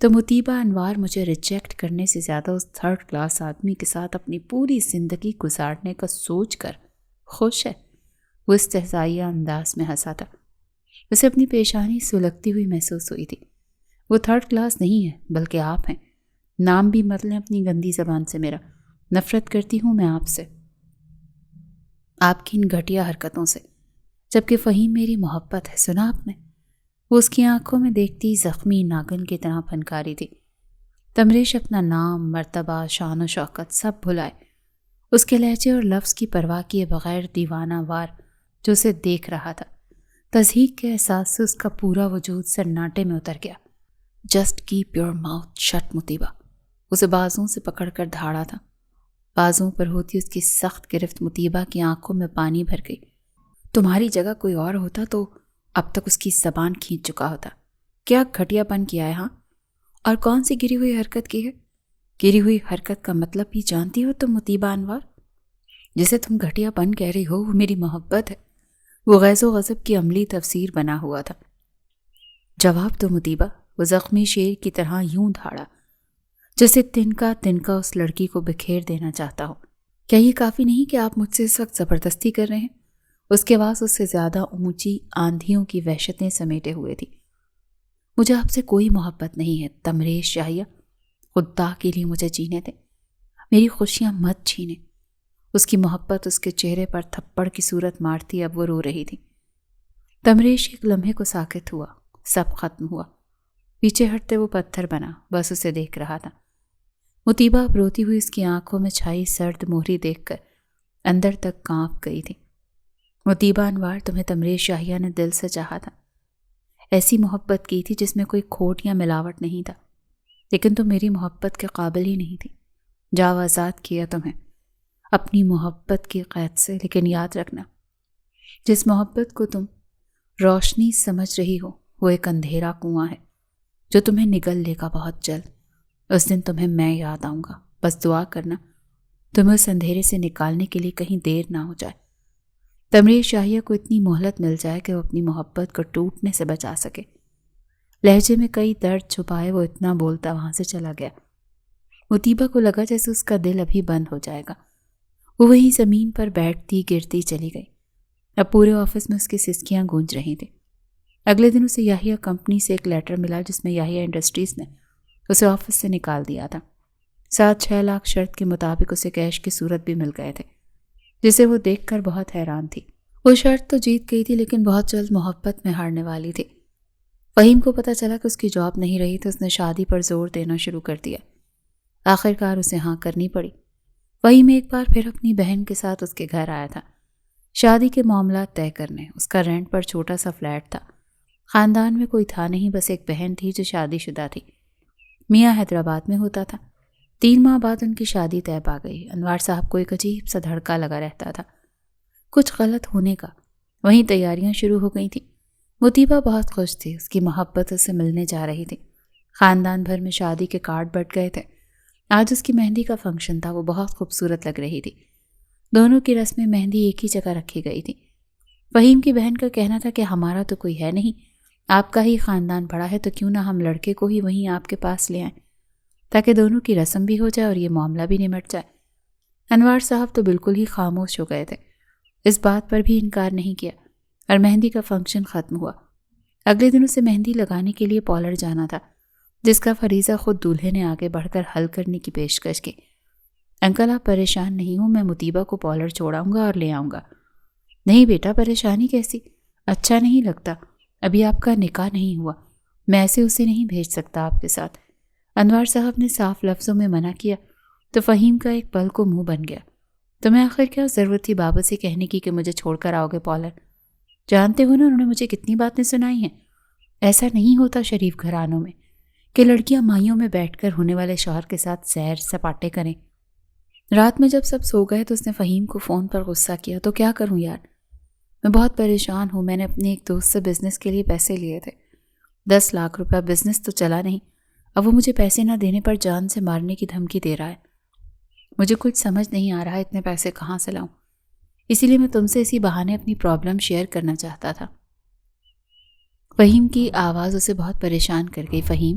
تو مطیبہ انوار مجھے ریجیکٹ کرنے سے زیادہ اس 3rd کلاس آدمی کے ساتھ اپنی پوری زندگی گزارنے کا سوچ کر خوش ہے؟ وہ استہزائیہ انداز میں ہنسا تھا۔ اسے اپنی پیشانی سلگتی ہوئی محسوس ہوئی تھی۔ وہ 3rd کلاس نہیں ہے، بلکہ آپ ہیں۔ نام بھی مت لیں اپنی گندی زبان سے میرا، نفرت کرتی ہوں میں آپ سے، آپ کی ان گھٹیا حرکتوں سے، جبکہ فہیم میری محبت ہے۔ سنا آپ نے؟ وہ اس کی آنکھوں میں دیکھتی زخمی ناگن کی طرح پھنکاری تھی۔ تمریش اپنا نام، مرتبہ، شان و شوکت سب بھلائے، اس کے لہجے اور لفظ کی پرواہ کیے بغیر دیوانہ وار جو اسے دیکھ رہا تھا۔ تضحیک کے احساس سے اس کا پورا وجود سناٹے میں اتر گیا۔ Just keep your mouth shut مطیبہ، اسے بازوں سے پکڑ کر دھاڑا تھا۔ بازوں پر ہوتی اس کی سخت گرفت مطیبہ کی آنکھوں میں پانی بھر گئی۔ تمہاری جگہ کوئی اور ہوتا تو اب تک اس کی زبان کھینچ چکا ہوتا۔ کیا گھٹیا پن کیا ہے ہاں؟ اور کون سی گری ہوئی حرکت کی ہے؟ گری ہوئی حرکت کا مطلب بھی جانتی ہو تم مطیبہ انوار؟ جسے تم گھٹیا پن کہہ رہی ہو وہ میری محبت ہے۔ وہ غیظ و غضب کی عملی تفسیر بنا ہوا تھا۔ جواب دو مطیبہ، وہ زخمی شیر کی طرح یوں دھاڑا جیسے تنکا تنکا اس لڑکی کو بکھیر دینا چاہتا ہو۔ کیا یہ کافی نہیں کہ آپ مجھ سے اس وقت زبردستی کر رہے ہیں؟ اس کے آواز اس سے زیادہ اونچی آندھیوں کی وحشتیں سمیٹے ہوئے تھی۔ مجھے آپ سے کوئی محبت نہیں ہے تمریش شاہیہ، خدا کے لیے مجھے جینے دیں، میری خوشیاں مت چھینے۔ اس کی محبت اس کے چہرے پر تھپڑ کی صورت مارتی، اب وہ رو رہی تھی۔ تمریش ایک لمحے کو ساکت ہوا، سب ختم ہوا۔ پیچھے ہٹتے وہ پتھر بنا، بس اسے دیکھ رہا تھا۔ مطیبہ اب روتی ہوئی اس کی آنکھوں میں چھائی سرد مہری دیکھ کر اندر تک کانپ گئی تھی۔ مطیبہ انوار، تمہیں تمریش شاہیہ نے دل سے چاہا تھا، ایسی محبت کی تھی جس میں کوئی کھوٹ یا ملاوٹ نہیں تھا، لیکن تم میری محبت کے قابل ہی نہیں تھی۔ جاؤ، آزاد کیا تمہیں اپنی محبت کی قید سے، لیکن یاد رکھنا جس محبت کو تم روشنی سمجھ رہی ہو وہ ایک اندھیرا کنواں ہے جو تمہیں نگل لے گا بہت جلد۔ اس دن تمہیں میں یاد آؤں گا، بس دعا کرنا تمہیں اس اندھیرے سے نکالنے کے لیے کہیں دیر نہ ہو جائے، تمریر شاہیہ کو اتنی مہلت مل جائے کہ وہ اپنی محبت کو ٹوٹنے سے بچا سکے۔ لہجے میں کئی درد چھپائے وہ اتنا بولتا وہاں سے چلا گیا۔ مطیبہ کو لگا جیسے اس کا دل ابھی بند ہو جائے گا۔ وہ وہیں زمین پر بیٹھتی گرتی چلی گئی۔ اب پورے آفس میں اس کی سسکیاں گونج رہی تھیں۔ اگلے دن اسے یاہیا کمپنی سے ایک لیٹر ملا جس میں یاہیا انڈسٹریز نے اسے آفس سے نکال دیا تھا۔ 6 لاکھ شرط کے مطابق اسے کیش کی صورت بھی مل گئے تھے، جسے وہ دیکھ کر بہت حیران تھی۔ وہ شرط تو جیت گئی تھی لیکن بہت جلد محبت میں ہارنے والی تھی۔ فہیم کو پتہ چلا کہ اس کی جاب نہیں رہی تو اس نے شادی پر زور دینا شروع کر دیا۔ آخرکار اسے ہاں کرنی پڑی۔ فہیم ایک بار پھر اپنی بہن کے ساتھ اس کے گھر آیا تھا، شادی کے معاملات طے کرنے۔ اس کا رینٹ پر چھوٹا سا فلیٹ تھا۔ خاندان میں کوئی تھا نہیں، بس ایک بہن تھی جو شادی شدہ تھی۔ میاں حیدرآباد میں ہوتا تھا۔ 3 ماہ بعد ان کی شادی طے پا گئی۔ انوار صاحب کو ایک عجیب سا دھڑکا لگا رہتا تھا کچھ غلط ہونے کا۔ وہیں تیاریاں شروع ہو گئی تھیں۔ مطیبہ بہت خوش تھی، اس کی محبت اس سے ملنے جا رہی تھی۔ خاندان بھر میں شادی کے کارڈ بٹ گئے تھے۔ آج اس کی مہندی کا فنکشن تھا، وہ بہت خوبصورت لگ رہی تھی۔ دونوں کی رسمیں مہندی ایک ہی جگہ رکھی گئی تھی۔ فہیم کی بہن کا کہنا تھا کہ ہمارا تو کوئی ہے نہیں، آپ کا ہی خاندان بڑا ہے، تو کیوں نہ ہم لڑکے کو ہی وہیں آپ کے پاس لے آئیں تاکہ دونوں کی رسم بھی ہو جائے اور یہ معاملہ بھی نمٹ جائے۔ انوار صاحب تو بالکل ہی خاموش ہو گئے تھے، اس بات پر بھی انکار نہیں کیا، اور مہندی کا فنکشن ختم ہوا۔ اگلے دن اسے مہندی لگانے کے لیے پارلر جانا تھا، جس کا فریضہ خود دولہے نے آگے بڑھ کر حل کرنے کی پیشکش کی۔ انکل آپ پریشان نہیں ہوں، میں مطیبہ کو پارلر چھوڑاؤں گا اور لے آؤں گا۔ نہیں بیٹا، پریشانی کیسی؟ اچھا نہیں لگتا، ابھی آپ کا نکاح نہیں ہوا، میں ایسے اسے نہیں بھیج سکتا آپ کے ساتھ۔ انوار صاحب نے صاف لفظوں میں منع کیا تو فہیم کا ایک پل کو منہ بن گیا۔ تمہیں آخر کیا ضرورت تھی بابا سے کہنے کی کہ مجھے چھوڑ کر آؤ گے پارلر؟ جانتے ہو نا انہوں نے مجھے کتنی باتیں سنائی ہیں۔ ایسا نہیں ہوتا شریف گھرانوں میں کہ لڑکیاں مائیوں میں بیٹھ کر ہونے والے شوہر کے ساتھ سیر سپاٹے کریں۔ رات میں جب سب سو گئے تو اس نے فہیم کو فون پر غصہ کیا، تو کیا کروں یار، میں بہت پریشان ہوں، میں نے اپنے ایک دوست سے بزنس کے لیے پیسے لیے تھے، 10 لاکھ روپے، بزنس تو چلا نہیں، اب وہ مجھے پیسے نہ دینے پر جان سے مارنے کی دھمکی دے رہا ہے۔ مجھے کچھ سمجھ نہیں آ رہا ہے اتنے پیسے کہاں سے لاؤں، اسی لیے میں تم سے اسی بہانے اپنی پرابلم شیئر کرنا چاہتا تھا۔ فہیم کی آواز اسے بہت پریشان کر گئی۔ فہیم،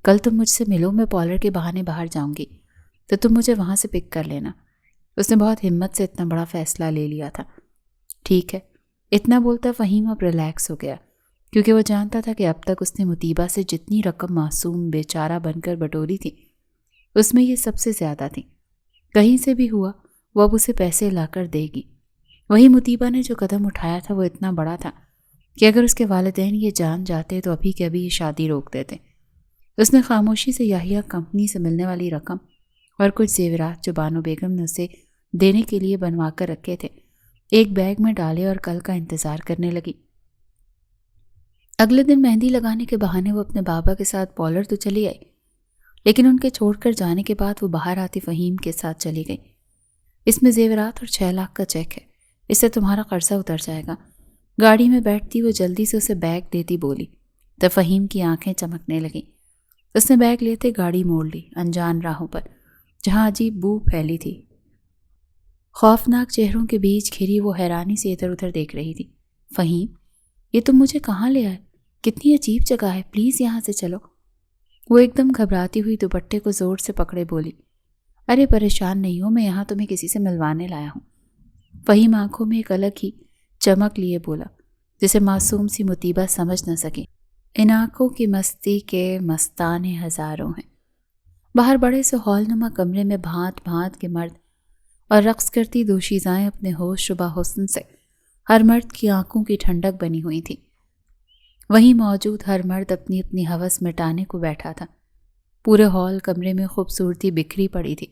کل تم مجھ سے ملو، میں پارلر کے بہانے باہر جاؤں گی تو تم مجھے وہاں سے پک کر لینا۔ اس نے بہت ہمت سے اتنا بڑا فیصلہ لے لیا تھا۔ ٹھیک ہے، اتنا بولتا فہیم اب ریلیکس ہو گیا، کیونکہ وہ جانتا تھا کہ اب تک اس نے مطیبہ سے جتنی رقم معصوم بیچارہ بن کر بٹوری تھی، اس میں یہ سب سے زیادہ تھی۔ کہیں سے بھی ہوا وہ اب اسے پیسے لا کر دے گی۔ وہی مطیبہ نے جو قدم اٹھایا تھا وہ اتنا بڑا تھا کہ اگر اس کے والدین یہ جان جاتے تو ابھی کے ابھی یہ شادی روک دیتے۔ اس نے خاموشی سے یاہیا کمپنی سے ملنے والی رقم اور کچھ زیورات جو بانو بیگم نے اسے دینے کے لیے بنوا کر رکھے تھے ایک بیگ میں ڈالے اور کل کا انتظار کرنے لگی۔ اگلے دن مہندی لگانے کے بہانے وہ اپنے بابا کے ساتھ پارلر تو چلی آئی، لیکن ان کے چھوڑ کر جانے کے بعد وہ باہر آتی فہیم کے ساتھ چلی گئی۔ اس میں زیورات اور 6 لاکھ کا چیک ہے، اس سے تمہارا قرضہ اتر جائے گا۔ گاڑی میں بیٹھتی وہ جلدی سے اسے بیگ دیتی بولی، تو فہیم کی آنکھیں چمکنے لگیں۔ اس نے بیگ لیتے گاڑی موڑ لی انجان راہوں پر، جہاں عجیب بو پھیلی تھی۔ خوفناک چہروں کے بیچ گھری وہ حیرانی سے ادھر ادھر دیکھ رہی تھی۔ فہیم، یہ تم مجھے کہاں لے آئے؟ کتنی عجیب جگہ ہے، پلیز یہاں سے چلو۔ وہ ایک دم گھبراتی ہوئی دوپٹے کو زور سے پکڑے بولی، ارے پریشان نہیں ہو، میں یہاں تمہیں کسی سے ملوانے لایا ہوں۔ فہیم آنکھوں میں ایک الگ ہی چمک لیے بولا، جسے معصوم سی مطیبہ سمجھ نہ سکی، ان آنکھوں کی مستی کے مستانے ہزاروں ہیں۔ باہر بڑے سے ہال نما کمرے میں بھانت بھانت کے مرد اور رقص کرتی دوشیزائیں اپنے ہوش شبہ حسن سے ہر مرد کی آنکھوں کی ٹھنڈک بنی ہوئی تھی۔ وہیں موجود ہر مرد اپنی اپنی ہوس مٹانے کو بیٹھا تھا۔ پورے ہال کمرے میں خوبصورتی بکھری پڑی تھی۔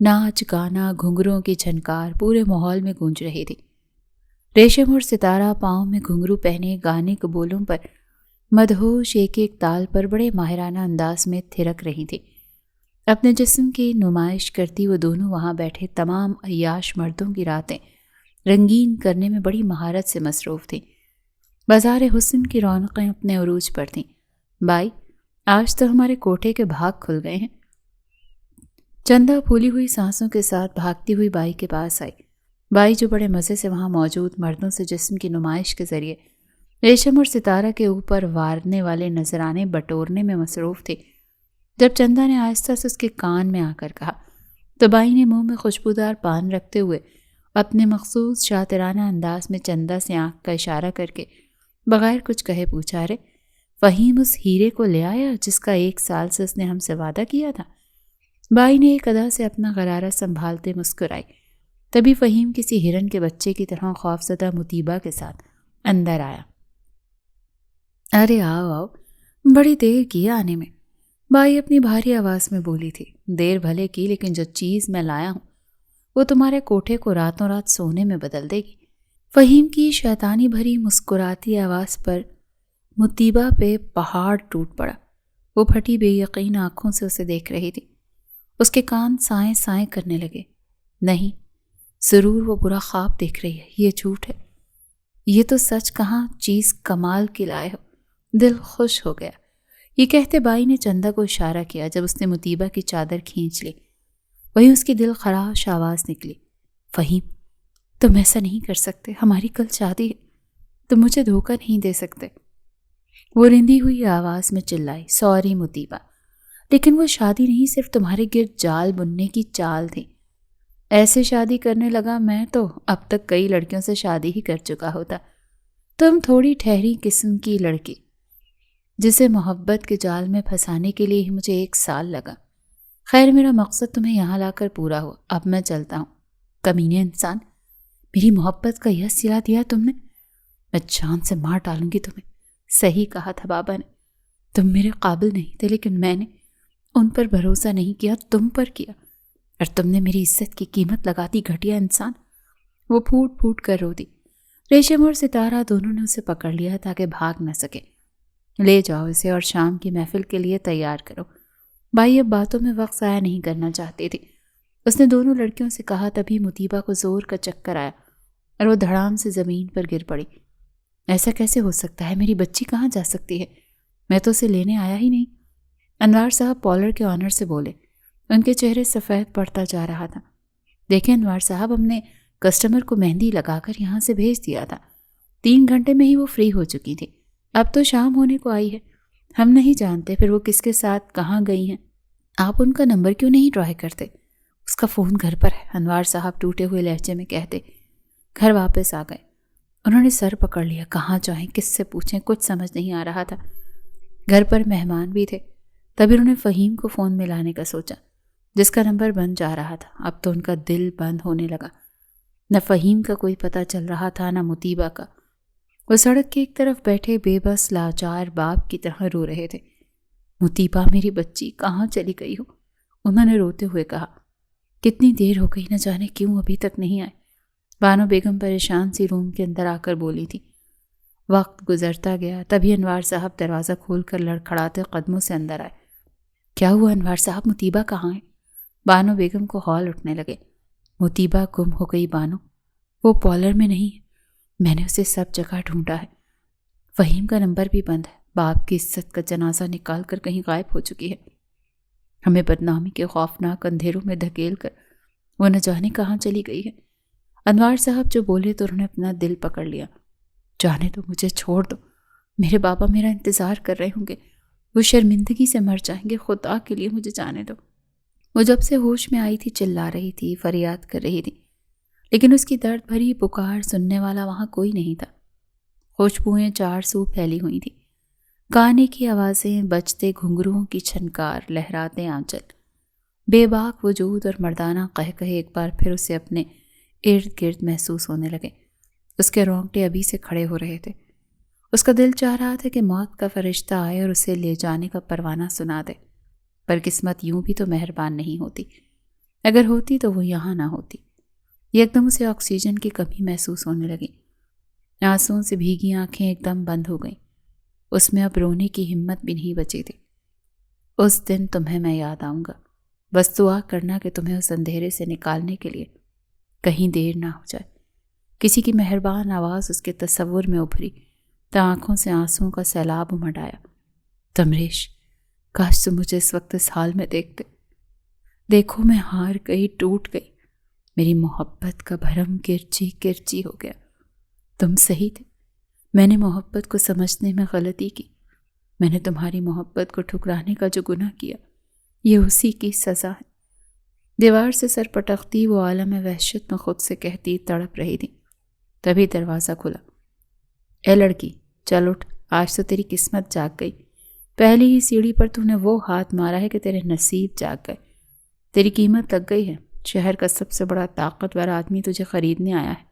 ناچ گانا گھنگروں کی جھنکار پورے ماحول میں گونج رہی تھی۔ ریشم اور ستارہ پاؤں میں گھنگرو پہنے گانے کے بولوں پر مدہوش ایک ایک تال پر بڑے ماہرانہ انداز میں تھرک رہی تھی۔ اپنے جسم کی نمائش کرتی وہ دونوں وہاں بیٹھے تمام عیاش مردوں کی راتیں رنگین کرنے میں بڑی مہارت سے مصروف تھیں۔ بازار حسن کی رونقیں اپنے عروج پر تھیں۔ بائی، آج تو ہمارے کوٹھے کے بھاگ کھل گئے ہیں۔ چندا پھولی ہوئی سانسوں کے ساتھ بھاگتی ہوئی بائی کے پاس آئی۔ بائی جو بڑے مزے سے وہاں موجود مردوں سے جسم کی نمائش کے ذریعے ریشم اور ستارہ کے اوپر وارنے والے نذرانے بٹورنے میں مصروف تھی، جب چندا نے آہستہ سے اس کے کان میں آ کر کہا تو بائی نے منہ میں خوشبودار پان رکھتے ہوئے اپنے مخصوص شاطرانہ انداز میں چندا سے آنکھ کا اشارہ کر کے بغیر کچھ کہے پوچھا، رے فہیم اس ہیرے کو لے آیا جس کا 1 سال سے اس نے ہم سے وعدہ کیا تھا؟ بائی نے ایک ادا سے اپنا غرارہ سنبھالتے مسکرائی۔ تبھی فہیم کسی ہرن کے بچے کی طرح خوفزدہ مطیبہ کے ساتھ اندر آیا۔ ارے آؤ آؤ، بڑی دیر کی آنے میں، بائی اپنی بھاری آواز میں بولی تھی۔ دیر بھلے کی، لیکن جو چیز میں لایا ہوں وہ تمہارے کوٹھے کو راتوں رات سونے میں بدل دے گی۔ فہیم کی شیطانی بھری مسکراتی آواز پر مطیبہ پہ پہاڑ ٹوٹ پڑا۔ وہ پھٹی بے یقین آنکھوں سے اسے دیکھ رہی تھی۔ اس کے کان سائیں سائیں کرنے لگے۔ نہیں، ضرور وہ برا خواب دیکھ رہی ہے، یہ جھوٹ ہے۔ یہ تو سچ کہاں چیز کمال کی لائے ہو، دل خوش ہو گیا۔ یہ کہتے بائی نے چندا کو اشارہ کیا۔ جب اس نے مطیبہ کی چادر کھینچ لی، وہیں اس کی دل خراش آواز نکلی، فہیم تم ایسا نہیں کر سکتے، ہماری کل شادی ہے، تم مجھے دھوکہ نہیں دے سکتے۔ وہ رندی ہوئی آواز میں چلائی، سوری مطیبہ، لیکن وہ شادی نہیں، صرف تمہارے گرد جال بننے کی چال تھی۔ ایسے شادی کرنے لگا میں تو اب تک کئی لڑکیوں سے شادی ہی کر چکا ہوتا۔ تم تھوڑی ٹھہری قسم کی لڑکی، جسے محبت کے جال میں پھنسانے کے لیے ہی مجھے 1 سال لگا۔ خیر، میرا مقصد تمہیں یہاں لا کر پورا ہوا، اب میں چلتا ہوں۔ کمینے انسان، میری محبت کا یہ صلہ دیا تم نے، میں جان سے مار ڈالوں گی تمہیں۔ صحیح کہا تھا بابا نے، تم میرے قابل نہیں تھے، لیکن میں نے ان پر بھروسہ نہیں کیا، تم پر کیا، اور تم نے میری عزت کی قیمت لگا دی، گھٹیا انسان۔ وہ پھوٹ پھوٹ کر رو دی۔ ریشم اور ستارہ دونوں نے اسے پکڑ لیا تاکہ بھاگ نہ سکے۔ لے جاؤ اسے اور شام کی محفل کے لیے تیار کرو۔ بائی اب باتوں میں وقت ضائع نہیں کرنا چاہتی تھی۔ اس نے دونوں لڑکیوں سے کہا، تبھی مطیبہ کو زور کا چکر آیا اور وہ دھڑام سے زمین پر گر پڑی۔ ایسا کیسے ہو سکتا ہے؟ میری بچی کہاں جا سکتی ہے؟ میں تو اسے لینے آیا ہی نہیں۔ انوار صاحب پارلر کے آنر سے بولے۔ ان کے چہرے سفید پڑتا جا رہا تھا۔ دیکھیں انوار صاحب، ہم نے کسٹمر کو مہندی لگا کر یہاں سے بھیج دیا تھا، 3 گھنٹے میں ہی وہ فری ہو چکی تھی، اب تو شام ہونے کو آئی ہے، ہم نہیں جانتے پھر وہ کس کے ساتھ کہاں گئی ہیں۔ آپ ان کا نمبر کیوں نہیں ٹرائی کرتے؟ اس کا فون گھر پر ہے، انوار صاحب ٹوٹے ہوئے لہجے میں کہتے۔ گھر واپس آ گئے۔ انہوں نے سر پکڑ لیا، کہاں جائیں، کس سے پوچھیں، کچھ سمجھ نہیں آ رہا تھا۔ گھر پر مہمان بھی تھے۔ تبھی انہوں نے فہیم کو فون میں لانے کا سوچا، جس کا نمبر بند جا رہا تھا۔ اب تو ان کا دل بند ہونے لگا۔ نہ فہیم کا کوئی پتہ چل رہا تھا، نہ مطیبہ کا۔ وہ سڑک کی ایک طرف بیٹھے بے بس لاچار باپ کی طرح رو رہے تھے۔ مطیبہ میری بچی کہاں چلی گئی ہو؟ انہوں نے روتے ہوئے کہا۔ کتنی دیر ہو گئی، نہ جانے کیوں ابھی تک نہیں آئے۔ بانو بیگم پریشان سی روم کے اندر آ کر بولی تھی۔ وقت گزرتا گیا، تبھی انوار صاحب دروازہ کھول کر لڑکھڑاتے قدموں سے اندر آئے۔ کیا ہوا انوار صاحب، مطیبہ کہاں ہے؟ بانو بیگم کو ہال اٹھنے لگے۔ مطیبہ گم ہو گئی بانو، وہ پارلر میں نہیں ہے، میں نے اسے سب جگہ ڈھونڈا ہے۔ فہیم کا نمبر بھی بند ہے، باپ کی عزت کا جنازہ نکال کر کہیں غائب ہو چکی ہے۔ ہمیں بدنامی کے خوفناک اندھیروں میں دھکیل کر وہ نہ جانے کہاں چلی گئی ہے۔ انوار صاحب جو بولے تو انہوں نے اپنا دل پکڑ لیا۔ جانے دو، مجھے چھوڑ دو، میرے بابا میرا انتظار کر رہے ہوں گے، وہ شرمندگی سے مر جائیں گے، خدا کے لیے مجھے جانے دو۔ وہ جب سے ہوش میں آئی تھی چلا رہی تھی، فریاد کر رہی تھی، لیکن اس کی درد بھری پکار سننے والا وہاں کوئی نہیں تھا۔ خوشبوئیں 4 سو پھیلی ہوئی تھیں، گانے کی آوازیں، بجتے گھنگروؤں کی چھنکار، لہراتے آنچل، بے باک وجود اور مردانہ قہقہے ایک بار پھر اسے اپنے ارد گرد محسوس ہونے لگے۔ اس کے رونگٹے ابھی سے کھڑے ہو رہے تھے۔ اس کا دل چاہ رہا تھا کہ موت کا فرشتہ آئے اور اسے لے جانے کا پروانہ سنا دے، پر قسمت یوں بھی تو مہربان نہیں ہوتی، اگر ہوتی تو وہ یہاں نہ ہوتی۔ ایک دم اسے آکسیجن کی کمی محسوس ہونے لگی، آنسوؤں سے بھیگی آنکھیں ایک دم بند ہو گئیں۔ اس میں اب رونے کی ہمت بھی نہیں بچی تھی۔ اس دن تمہیں میں یاد آؤں گا، بس دعا کرنا کہ تمہیں اس اندھیرے سے نکالنے کے لیے کہیں دیر نہ ہو جائے۔ کسی کی مہربان آواز اس کے تصور میں ابھری تو آنکھوں سے آنسوؤں کا سیلاب امڈ آیا۔ تمریش، کاش تم مجھے اس وقت اس حال میں دیکھتے۔ دیکھو میں ہار گئی، ٹوٹ گئی، میری محبت کا بھرم کرچی کرچی ہو گیا۔ تم صحیح تھے، میں نے محبت کو سمجھنے میں غلطی کی، میں نے تمہاری محبت کو ٹھکرانے کا جو گناہ کیا، یہ اسی کی سزا ہے۔ دیوار سے سر پٹکتی وہ عالم وحشت میں خود سے کہتی تڑپ رہی تھی۔ تبھی دروازہ کھلا۔ اے لڑکی، چل اٹھ، آج تو تیری قسمت جاگ گئی۔ پہلی ہی سیڑھی پر تو نے وہ ہاتھ مارا ہے کہ تیرے نصیب جاگ گئے، تیری قیمت لگ گئی ہے۔ شہر کا سب سے بڑا طاقتور آدمی تجھے خریدنے آیا ہے۔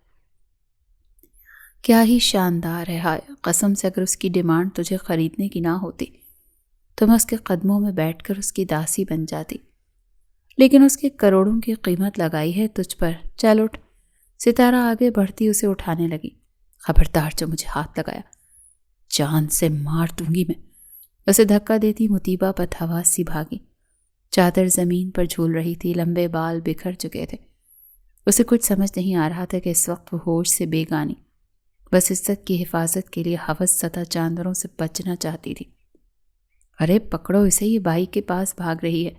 کیا ہی شاندار ہے، ہائے قسم سے اگر اس کی ڈیمانڈ تجھے خریدنے کی نہ ہوتی تو میں اس کے قدموں میں بیٹھ کر اس کی داسی بن جاتی، لیکن اس کے کروڑوں کی قیمت لگائی ہے تجھ پر۔ چل اٹھ۔ ستارہ آگے بڑھتی اسے اٹھانے لگی۔ خبردار جو مجھے ہاتھ لگایا، جان سے مار دوں گی میں۔ اسے دھکا دیتی مطیبہ بدحواس سی بھاگی۔ چادر زمین پر جھول رہی تھی، لمبے بال بکھر چکے تھے۔ اسے کچھ سمجھ نہیں آ رہا تھا کہ اس وقت وہ ہوش سے بے گانی، بس عزت کی حفاظت کے لیے ہوس زدہ جانوروں سے بچنا چاہتی تھی۔ ارے پکڑو اسے، یہ بائی کے پاس بھاگ رہی ہے۔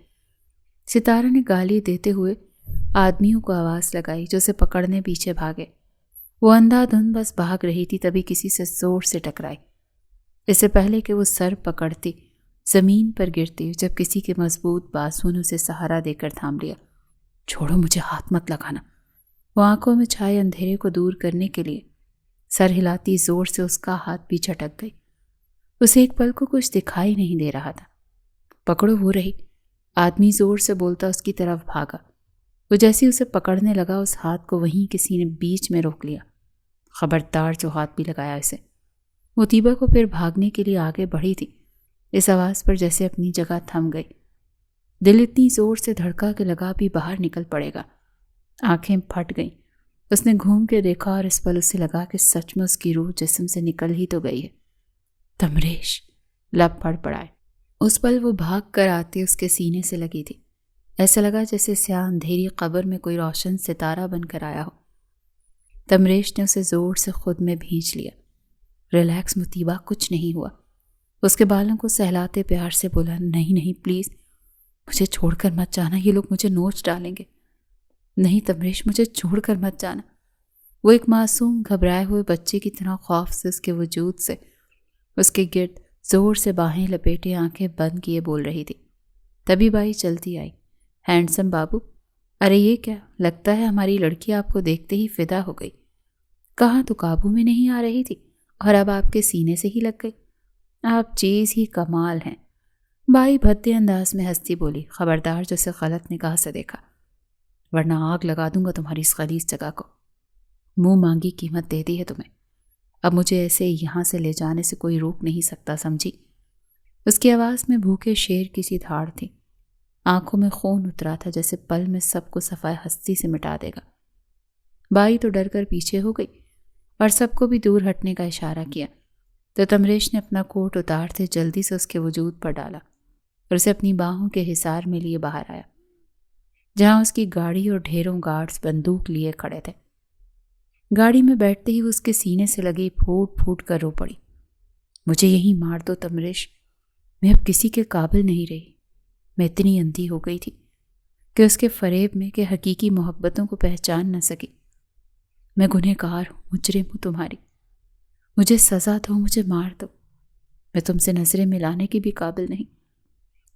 ستارہ نے گالی دیتے ہوئے آدمیوں کو آواز لگائی جو اسے پکڑنے پیچھے بھاگے۔ وہ اندھا دھند بس بھاگ رہی تھی، تبھی کسی سے زور سے ٹکرائی۔ اس سے پہلے کہ وہ سر پکڑتی زمین پر گرتی، جب کسی کے مضبوط بازو نے اسے سہارا دے کر تھام لیا۔ چھوڑو مجھے، ہاتھ مت لگانا۔ وہ آنکھوں میں چھائے اندھیرے کو دور کرنے کے لیے سر ہلاتی زور سے اس کا ہاتھ بھی جھٹک گئی۔ اسے ایک پل کو کچھ دکھائی نہیں دے رہا تھا۔ پکڑو وہ رہی، آدمی زور سے بولتا اس کی طرف بھاگا۔ وہ جیسے اسے پکڑنے لگا، اس ہاتھ کو وہیں کسی نے بیچ میں روک لیا۔ خبردار جو ہاتھ بھی لگایا اسے۔ مطیبہ کو پھر بھاگنے کے لیے آگے بڑھی تھی، اس آواز پر جیسے اپنی جگہ تھم گئی۔ دل اتنی زور سے دھڑکا کہ لگا بھی باہر نکل پڑے گا۔ آنکھیں پھٹ گئیں۔ اس نے گھوم کے دیکھا اور اس پل اسے لگا کہ سچ میں اس کی روح جسم سے نکل ہی تو گئی ہے۔ تمریش، لب پڑ پڑائے۔ اس پل وہ بھاگ کر آتے اس کے سینے سے لگی تھی۔ ایسا لگا جیسے سیاہ اندھیری قبر میں کوئی روشن ستارہ بن کر آیا ہو۔ تمریش نے اسے زور سے خود میں بھینچ لیا۔ ریلیکس مطیبہ، کچھ نہیں ہوا۔ اس کے بالوں کو سہلاتے پیار سے بولا، نہیں نہیں پلیز، مجھے چھوڑ کر مت جانا، یہ لوگ مجھے نوچ ڈالیں گے۔ نہیں تمریش، مجھے چھوڑ کر مت جانا۔ وہ ایک معصوم گھبرائے ہوئے بچے کی طرح خوف سے اس کے وجود سے اس کے گرد زور سے باہیں لپیٹے آنکھیں بند کیے بول رہی تھی۔ تبھی بائی چلتی آئی۔ ہینڈسم بابو، ارے یہ کیا، لگتا ہے ہماری لڑکی آپ کو دیکھتے ہی فدا ہو گئی۔ کہاں تو قابو میں نہیں آ رہی تھی اور اب آپ کے سینے سے ہی لگ گئی۔ آپ چیز ہی کمال ہیں۔ بائی بھدے انداز میں ہنستی بولی، خبردار جو اسے غلط نگاہ سے دیکھا، ورنہ آگ لگا دوں گا تمہاری اس خلیص جگہ کو۔ منہ مانگی قیمت دے دی ہے تمہیں، اب مجھے ایسے یہاں سے لے جانے سے کوئی روک نہیں سکتا، سمجھی؟ اس کی آواز میں بھوکے شیر کی سی دھاڑ تھی۔ آنکھوں میں خون اترا تھا، جیسے پل میں سب کو صفائے ہستی سے مٹا دے گا۔ بائی تو ڈر کر پیچھے ہو گئی اور سب کو بھی دور ہٹنے کا اشارہ کیا، تو تمریش نے اپنا کوٹ اتارتے جلدی سے اس کے وجود پر ڈالا اور اسے اپنی باہوں کے حصار میں لیے باہر آیا، جہاں اس کی گاڑی اور ڈھیروں گارڈز بندوق لیے کھڑے تھے۔ گاڑی میں بیٹھتے ہی اس کے سینے سے لگی پھوٹ پھوٹ کر رو پڑی، مجھے یہیں مار دو تمریش، میں اب کسی کے قابل نہیں رہی۔ میں اتنی اندھی ہو گئی تھی کہ اس کے فریب میں کہ حقیقی محبتوں کو پہچان نہ سکی۔ میں گنہگار ہوں، مجرم ہوں تمہاری، مجھے سزا دو، مجھے مار دو، میں تم سے نظریں ملانے کی بھی قابل نہیں۔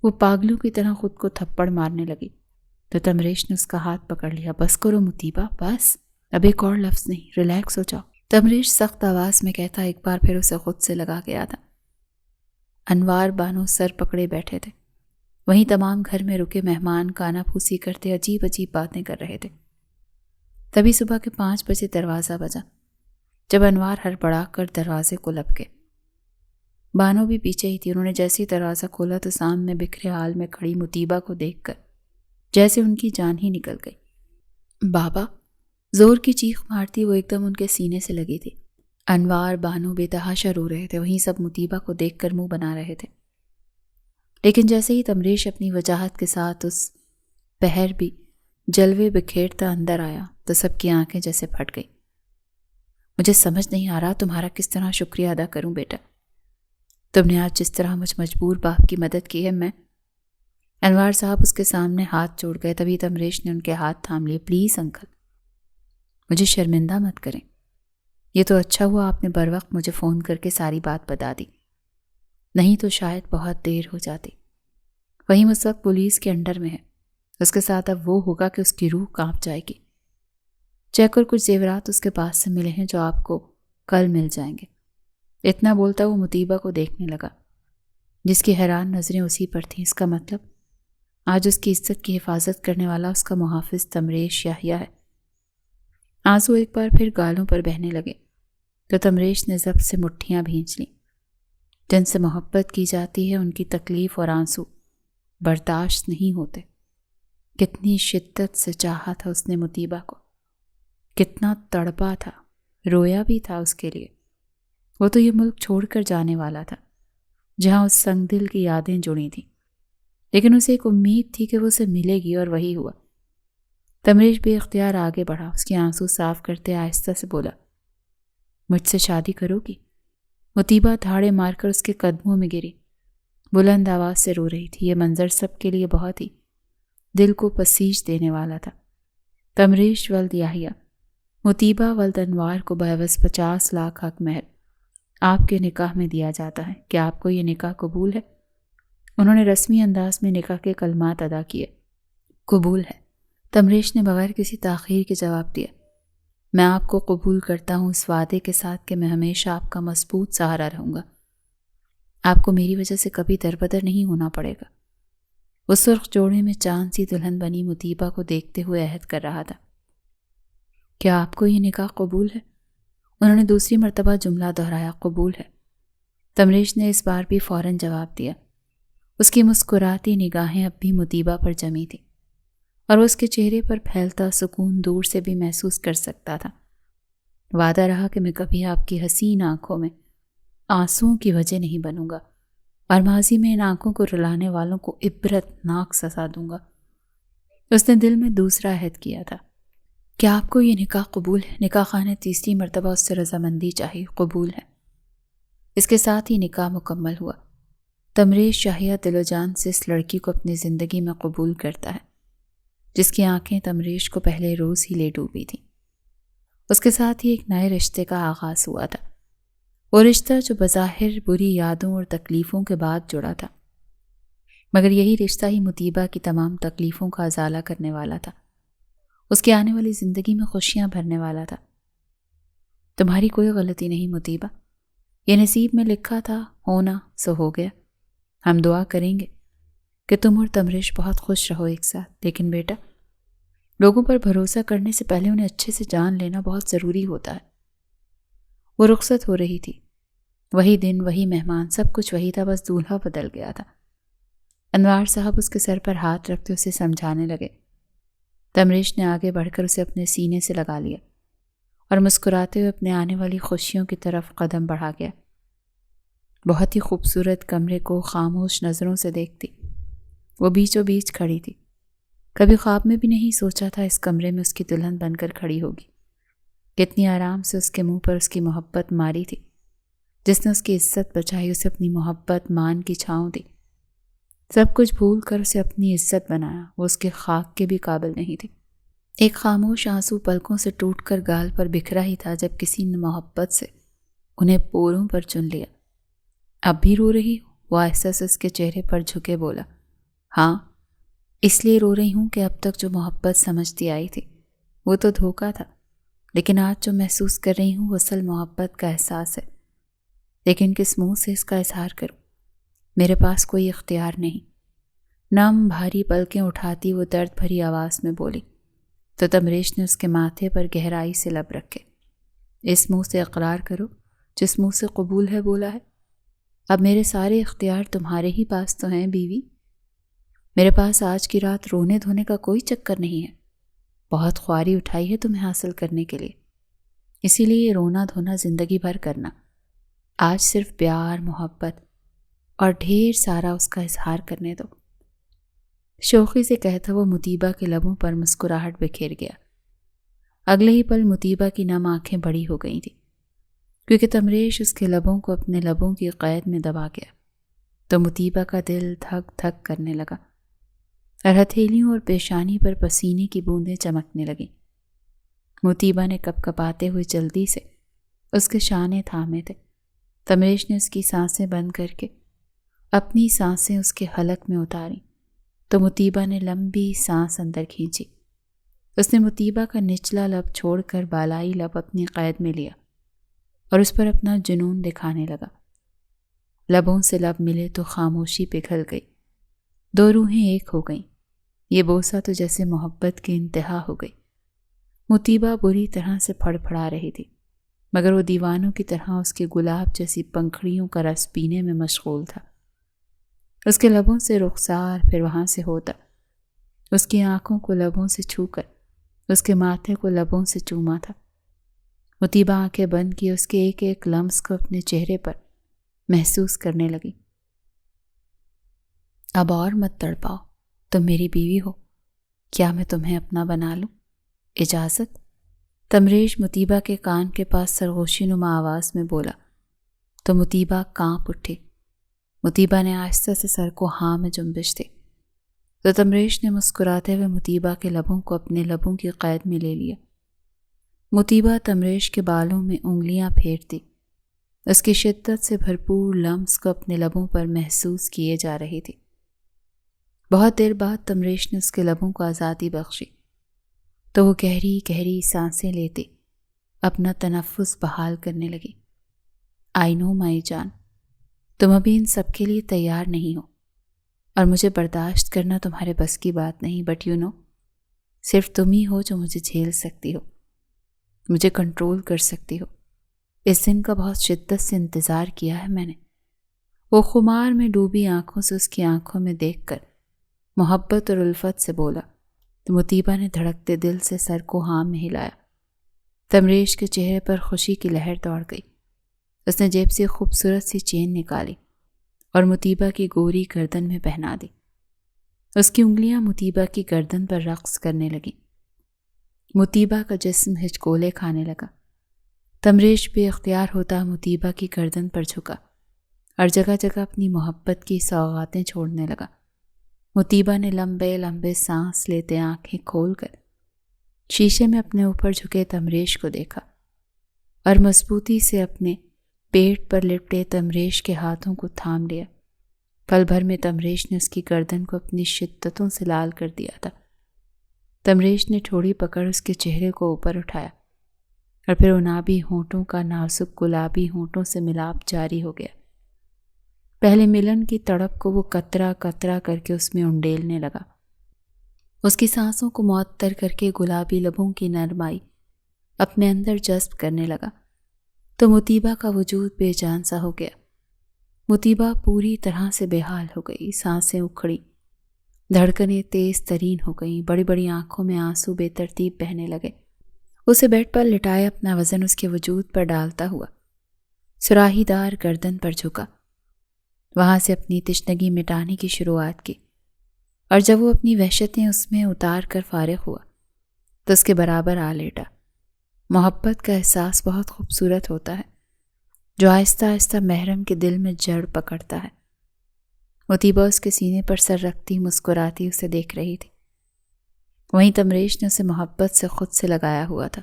وہ پاگلوں کی طرح خود کو تھپڑ مارنے لگی، تو تمریش نے اس کا ہاتھ پکڑ لیا۔ بس کرو مطیبہ، بس، اب ایک اور لفظ نہیں، ریلیکس ہو جاؤ، تمریش سخت آواز میں کہتا ایک بار پھر اسے خود سے لگا گیا تھا۔ انوار بانو سر پکڑے بیٹھے تھے، وہیں تمام گھر میں رکے مہمان کانا پھوسی کرتے عجیب عجیب باتیں کر رہے تھے۔ تبھی صبح کے 5 بجے دروازہ بجا، جب انوار ہڑبڑا کر دروازے کو لپکے۔ بانو بھی پیچھے ہی تھی۔ انہوں نے جیسے ہی دروازہ کھولا تو سامنے بکھرے حال میں کھڑی مطیبہ کو دیکھ کر جیسے ان کی جان ہی نکل گئی۔ بابا، زور کی چیخ مارتی وہ ایک دم ان کے سینے سے لگی تھی۔ انوار بانو بے تحاشا رو رہے تھے، وہیں سب مطیبہ کو دیکھ کر منہ بنا رہے تھے۔ لیکن جیسے ہی تمریش اپنی وجاہت کے ساتھ اس پہر بھی جلوے بکھیرتا اندر آیا تو سب کی آنکھیں جیسے پھٹ گئی۔ مجھے سمجھ نہیں آ رہا تمہارا کس طرح شکریہ ادا کروں بیٹا، تم نے آج جس طرح مجھ مجبور باپ کی مدد کی ہے، میں انوار صاحب اس کے سامنے ہاتھ جوڑ گئے، تبھی تمریش نے ان کے ہاتھ تھام لیے۔ پلیز انکل، مجھے شرمندہ مت کریں، یہ تو اچھا ہوا آپ نے بروقت مجھے فون کر کے ساری بات بتا دی، نہیں تو شاید بہت دیر ہو جاتی۔ وہی اس وقت پولیس کے انڈر میں ہے، اس کے ساتھ اب وہ ہوگا کہ اس کی روح کانپ جائے گی۔ چیک اور کچھ زیورات اس کے پاس سے ملے ہیں جو آپ کو کل مل جائیں گے۔ اتنا بولتا وہ مطیبہ کو دیکھنے لگا، جس کی حیران نظریں اسی پر تھیں۔ اس کا مطلب آج اس کی عزت کی حفاظت کرنے والا اس کا محافظ تمریش یحییٰ ہے۔ آنسو ایک بار پھر گالوں پر بہنے لگے تو تمریش نے ضبط سے مٹھیاں بھینچ لیں۔ جن سے محبت کی جاتی ہے ان کی تکلیف اور آنسو برداشت نہیں ہوتے۔ کتنی شدت سے چاہا تھا اس نے مطیبہ کو، کتنا تڑپا تھا، رویا بھی تھا اس کے لیے۔ وہ تو یہ ملک چھوڑ کر جانے والا تھا جہاں اس سنگ دل کی یادیں جڑی تھیں، لیکن اسے ایک امید تھی کہ وہ اسے ملے گی، اور وہی ہوا۔ تمریش بے اختیار آگے بڑھا، اس کے آنسو صاف کرتے آہستہ سے بولا، مجھ سے شادی کرو گی؟ مطیبہ دھاڑے مار کر اس کے قدموں میں گری، بلند آواز سے رو رہی تھی۔ یہ منظر سب کے لیے بہت ہی دل کو پسیج دینے والا تھا۔ تمریش ولد یحییٰ، مطیبہ ولد انوار کو بعوض 50 لاکھ حق مہر آپ کے نکاح میں دیا جاتا ہے۔ کیا آپ کو یہ نکاح قبول ہے؟ انہوں نے رسمی انداز میں نکاح کے کلمات ادا کیے۔ قبول ہے، تمریش نے بغیر کسی تاخیر کے جواب دیا۔ میں آپ کو قبول کرتا ہوں اس وعدے کے ساتھ کہ میں ہمیشہ آپ کا مضبوط سہارا رہوں گا۔ آپ کو میری وجہ سے کبھی دربدر نہیں ہونا پڑے گا۔ وہ سرخ جوڑے میں چاند سی دلہن بنی مطیبہ کو دیکھتے ہوئے عہد کر رہا تھا۔ کیا آپ کو یہ نکاح قبول ہے؟ انہوں نے دوسری مرتبہ جملہ دہرایا، قبول ہے۔ تمریش نے اس بار بھی فوراً جواب دیا۔ اس کی مسکراتی نگاہیں اب بھی مطیبہ پر جمی تھیں، اور اس کے چہرے پر پھیلتا سکون دور سے بھی محسوس کر سکتا تھا۔ وعدہ رہا کہ میں کبھی آپ کی حسین آنکھوں میں آنسوؤں کی وجہ نہیں بنوں گا، اور ماضی میں ان آنکھوں کو رلانے والوں کو عبرت ناک سزا دوں گا۔ اس نے دل میں دوسرا عہد کیا تھا۔ کیا آپ کو یہ نکاح قبول ہے؟ نکاح خاں نے تیسری مرتبہ اس سے رضامندی چاہی۔ قبول ہے۔ اس کے ساتھ ہی نکاح مکمل ہوا۔ تمریش یحییٰ دل و جان سے اس لڑکی کو اپنی زندگی میں قبول کرتا ہے جس کی آنکھیں تمریش کو پہلے روز ہی لے ڈوبی تھیں۔ اس کے ساتھ ہی ایک نئے رشتے کا آغاز ہوا تھا، وہ رشتہ جو بظاہر بری یادوں اور تکلیفوں کے بعد جڑا تھا، مگر یہی رشتہ ہی مطیبہ کی تمام تکلیفوں کا ازالہ کرنے والا تھا، اس کی آنے والی زندگی میں خوشیاں بھرنے والا تھا۔ تمہاری کوئی غلطی نہیں مطیبہ، یہ نصیب میں لکھا تھا، ہونا سو ہو گیا۔ ہم دعا کریں گے کہ تم اور تمریش بہت خوش رہو ایک ساتھ، لیکن بیٹا، لوگوں پر بھروسہ کرنے سے پہلے انہیں اچھے سے جان لینا بہت ضروری ہوتا ہے۔ وہ رخصت ہو رہی تھی، وہی دن، وہی مہمان، سب کچھ وہی تھا، بس دولہا بدل گیا تھا۔ انوار صاحب اس کے سر پر ہاتھ رکھتے اسے سمجھانے لگے۔ تمریش نے آگے بڑھ کر اسے اپنے سینے سے لگا لیا اور مسکراتے ہوئے اپنے آنے والی خوشیوں کی طرف قدم بڑھا گیا۔ بہت ہی خوبصورت کمرے کو خاموش نظروں سے دیکھتی وہ بیچوں بیچ کھڑی تھی۔ کبھی خواب میں بھی نہیں سوچا تھا اس کمرے میں اس کی دلہن بن کر کھڑی ہوگی۔ کتنی آرام سے اس کے منہ پر اس کی محبت ماری تھی، جس نے اس کی عزت بچائی، اسے اپنی محبت مان کی چھاؤں دی، سب کچھ بھول کر اسے اپنی عزت بنایا۔ وہ اس کے خاک کے بھی قابل نہیں تھی۔ ایک خاموش آنسو پلکوں سے ٹوٹ کر گال پر بکھرا ہی تھا جب کسی نے محبت سے انہیں پوروں پر چن لیا۔ اب بھی رو رہی ہو؟ وہ آہستہ سے اس کے چہرے پر جھکے بولا۔ ہاں، اس لیے رو رہی ہوں کہ اب تک جو محبت سمجھتی آئی تھی وہ تو دھوکہ تھا، لیکن آج جو محسوس کر رہی ہوں وہ اصل محبت کا احساس ہے۔ لیکن کس منہ سے اس کا اظہار کروں؟ میرے پاس کوئی اختیار نہیں۔ نم بھاری پلکیں اٹھاتی وہ درد بھری آواز میں بولی تو تمریش نے اس کے ماتھے پر گہرائی سے لب رکھے۔ اس منہ سے اقرار کرو جس منہ سے قبول ہے بولا ہے۔ اب میرے سارے اختیار تمہارے ہی پاس تو ہیں بیوی۔ میرے پاس آج کی رات رونے دھونے کا کوئی چکر نہیں ہے۔ بہت خواری اٹھائی ہے تمہیں حاصل کرنے کے لیے، اسی لیے یہ رونا دھونا زندگی بھر کرنا۔ آج صرف پیار، محبت اور ڈھیر سارا اس کا اظہار کرنے دو۔ شوخی سے کہتا وہ مطیبہ کے لبوں پر مسکراہٹ بکھیر گیا۔ اگلے ہی پل مطیبہ کی نم آنکھیں بڑی ہو گئی تھیں، کیونکہ تمریش اس کے لبوں کو اپنے لبوں کی قید میں دبا گیا، تو مطیبہ کا دل دھک دھک کرنے لگا۔ اور ہتھیلیوں اور پیشانی پر پسینے کی بوندیں چمکنے لگیں۔ مطیبہ نے کپ کپاتے ہوئے جلدی سے اس کے شانے تھامے تھے۔ تمریش نے اس کی سانسیں بند کر کے اپنی سانسیں اس کے حلق میں اتاریں تو مطیبہ نے لمبی سانس اندر کھینچی۔ اس نے مطیبہ کا نچلا لب چھوڑ کر بالائی لب اپنی قید میں لیا اور اس پر اپنا جنون دکھانے لگا۔ لبوں سے لب ملے تو خاموشی پگھل گئی، دو روحیں ایک ہو گئیں۔ یہ بوسہ تو جیسے محبت کی انتہا ہو گئی۔ مطیبہ بری طرح سے پھڑ پھڑا رہی تھی، مگر وہ دیوانوں کی طرح اس کے گلاب جیسی پنکھڑیوں کا رس پینے میں مشغول تھا۔ اس کے لبوں سے رخسار پھر وہاں سے ہوتا، اس کی آنکھوں کو لبوں سے چھو کر اس کے ماتھے کو لبوں سے چوما تھا۔ مطیبہ آنکھیں بند کی اس کے ایک ایک لمس کو اپنے چہرے پر محسوس کرنے لگی۔ اب اور مت تڑپاؤ، تم میری بیوی ہو، کیا میں تمہیں اپنا بنا لوں؟ اجازت؟ تمریش مطیبہ کے کان کے پاس سرگوشی نما آواز میں بولا تو مطیبہ کانپ اٹھی۔ مطیبہ نے آہستہ سے سر کو ہاں میں جنبش دی تو تمریش نے مسکراتے ہوئے مطیبہ کے لبوں کو اپنے لبوں کی قید میں لے لیا۔ مطیبہ تمریش کے بالوں میں انگلیاں پھیرتی، اس کی شدت سے بھرپور لمس کو اپنے لبوں پر محسوس کیے جا رہی تھی۔ بہت دیر بعد تمریش نے اس کے لبوں کو آزادی بخشی تو وہ گہری گہری سانسیں لیتی اپنا تنفس بحال کرنے لگی۔ آئی نو مائی جان، تم ابھی ان سب کے لیے تیار نہیں ہو اور مجھے برداشت کرنا تمہارے بس کی بات نہیں، بٹ یو نو، صرف تم ہی ہو جو مجھے جھیل سکتی ہو، مجھے کنٹرول کر سکتی ہو۔ اس دن کا بہت شدت سے انتظار کیا ہے میں نے۔ وہ خمار میں ڈوبی آنکھوں سے اس کی آنکھوں میں دیکھ کر محبت اور الفت سے بولا تو مطیبہ نے دھڑکتے دل سے سر کو ہاں میں ہلایا۔ تمریش کے چہرے پر خوشی کی لہر دوڑ گئی۔ اس نے جیب سے خوبصورت سی چین نکالی اور مطیبہ کی گوری گردن میں پہنا دی۔ اس کی انگلیاں مطیبہ کی گردن پر رقص کرنے لگیں۔ مطیبہ کا جسم ہچکولے کھانے لگا۔ تمریش بے اختیار ہوتا مطیبہ کی گردن پر جھکا اور جگہ جگہ اپنی محبت کی سوغاتیں چھوڑنے لگا۔ مطیبہ نے لمبے لمبے سانس لیتے آنکھیں کھول کر شیشے میں اپنے اوپر جھکے تمریش کو دیکھا اور مضبوطی سے اپنے پیٹ پر لپٹے تمریش کے ہاتھوں کو تھام لیا۔ پل بھر میں تمریش نے اس کی گردن کو اپنی شدتوں سے لال کر دیا تھا۔ تمریش نے ٹھوڑی پکڑ اس کے چہرے کو اوپر اٹھایا اور پھر عنابی ہونٹوں کا نازک گلابی ہونٹوں سے ملاپ جاری ہو گیا۔ پہلے ملن کی تڑپ کو وہ قطرہ قطرہ کر کے اس میں انڈیلنے لگا۔ اس کی سانسوں کو معطر کر کے گلابی لبوں کی نرمائی اپنے اندر جذب کرنے لگا تو مطیبہ کا وجود بے جان سا ہو گیا۔ مطیبہ پوری طرح سے بے حال ہو گئی، سانسیں اکھڑی، دھڑکنیں تیز ترین ہو گئیں، بڑی بڑی آنکھوں میں آنسو بے ترتیب بہنے لگے۔ اسے بیڈ پر لٹائے اپنا وزن اس کے وجود پر ڈالتا ہوا سراہی دار گردن پر جھکا، وہاں سے اپنی تشنگی مٹانے کی شروعات کی، اور جب وہ اپنی وحشتیں اس میں اتار کر فارغ ہوا تو اس کے برابر آ لیٹا۔ محبت کا احساس بہت خوبصورت ہوتا ہے جو آہستہ آہستہ محرم کے دل میں جڑ پکڑتا ہے۔ مطیبہ اس کے سینے پر سر رکھتی مسکراتی اسے دیکھ رہی تھی۔ وہیں تمریش نے اسے محبت سے خود سے لگایا ہوا تھا۔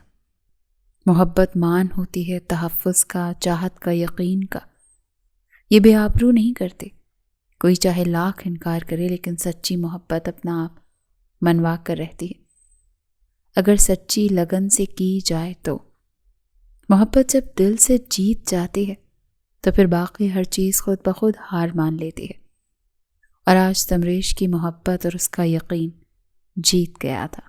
محبت مان ہوتی ہے تحفظ کا، چاہت کا، یقین کا۔ یہ بے آبرو نہیں کرتے، کوئی چاہے لاکھ انکار کرے لیکن سچی محبت اپنا آپ منوا کر رہتی ہے۔ اگر سچی لگن سے کی جائے تو محبت جب دل سے جیت جاتی ہے تو پھر باقی ہر چیز خود بخود ہار مان لیتی ہے، اور آج تمریش کی محبت اور اس کا یقین جیت گیا تھا۔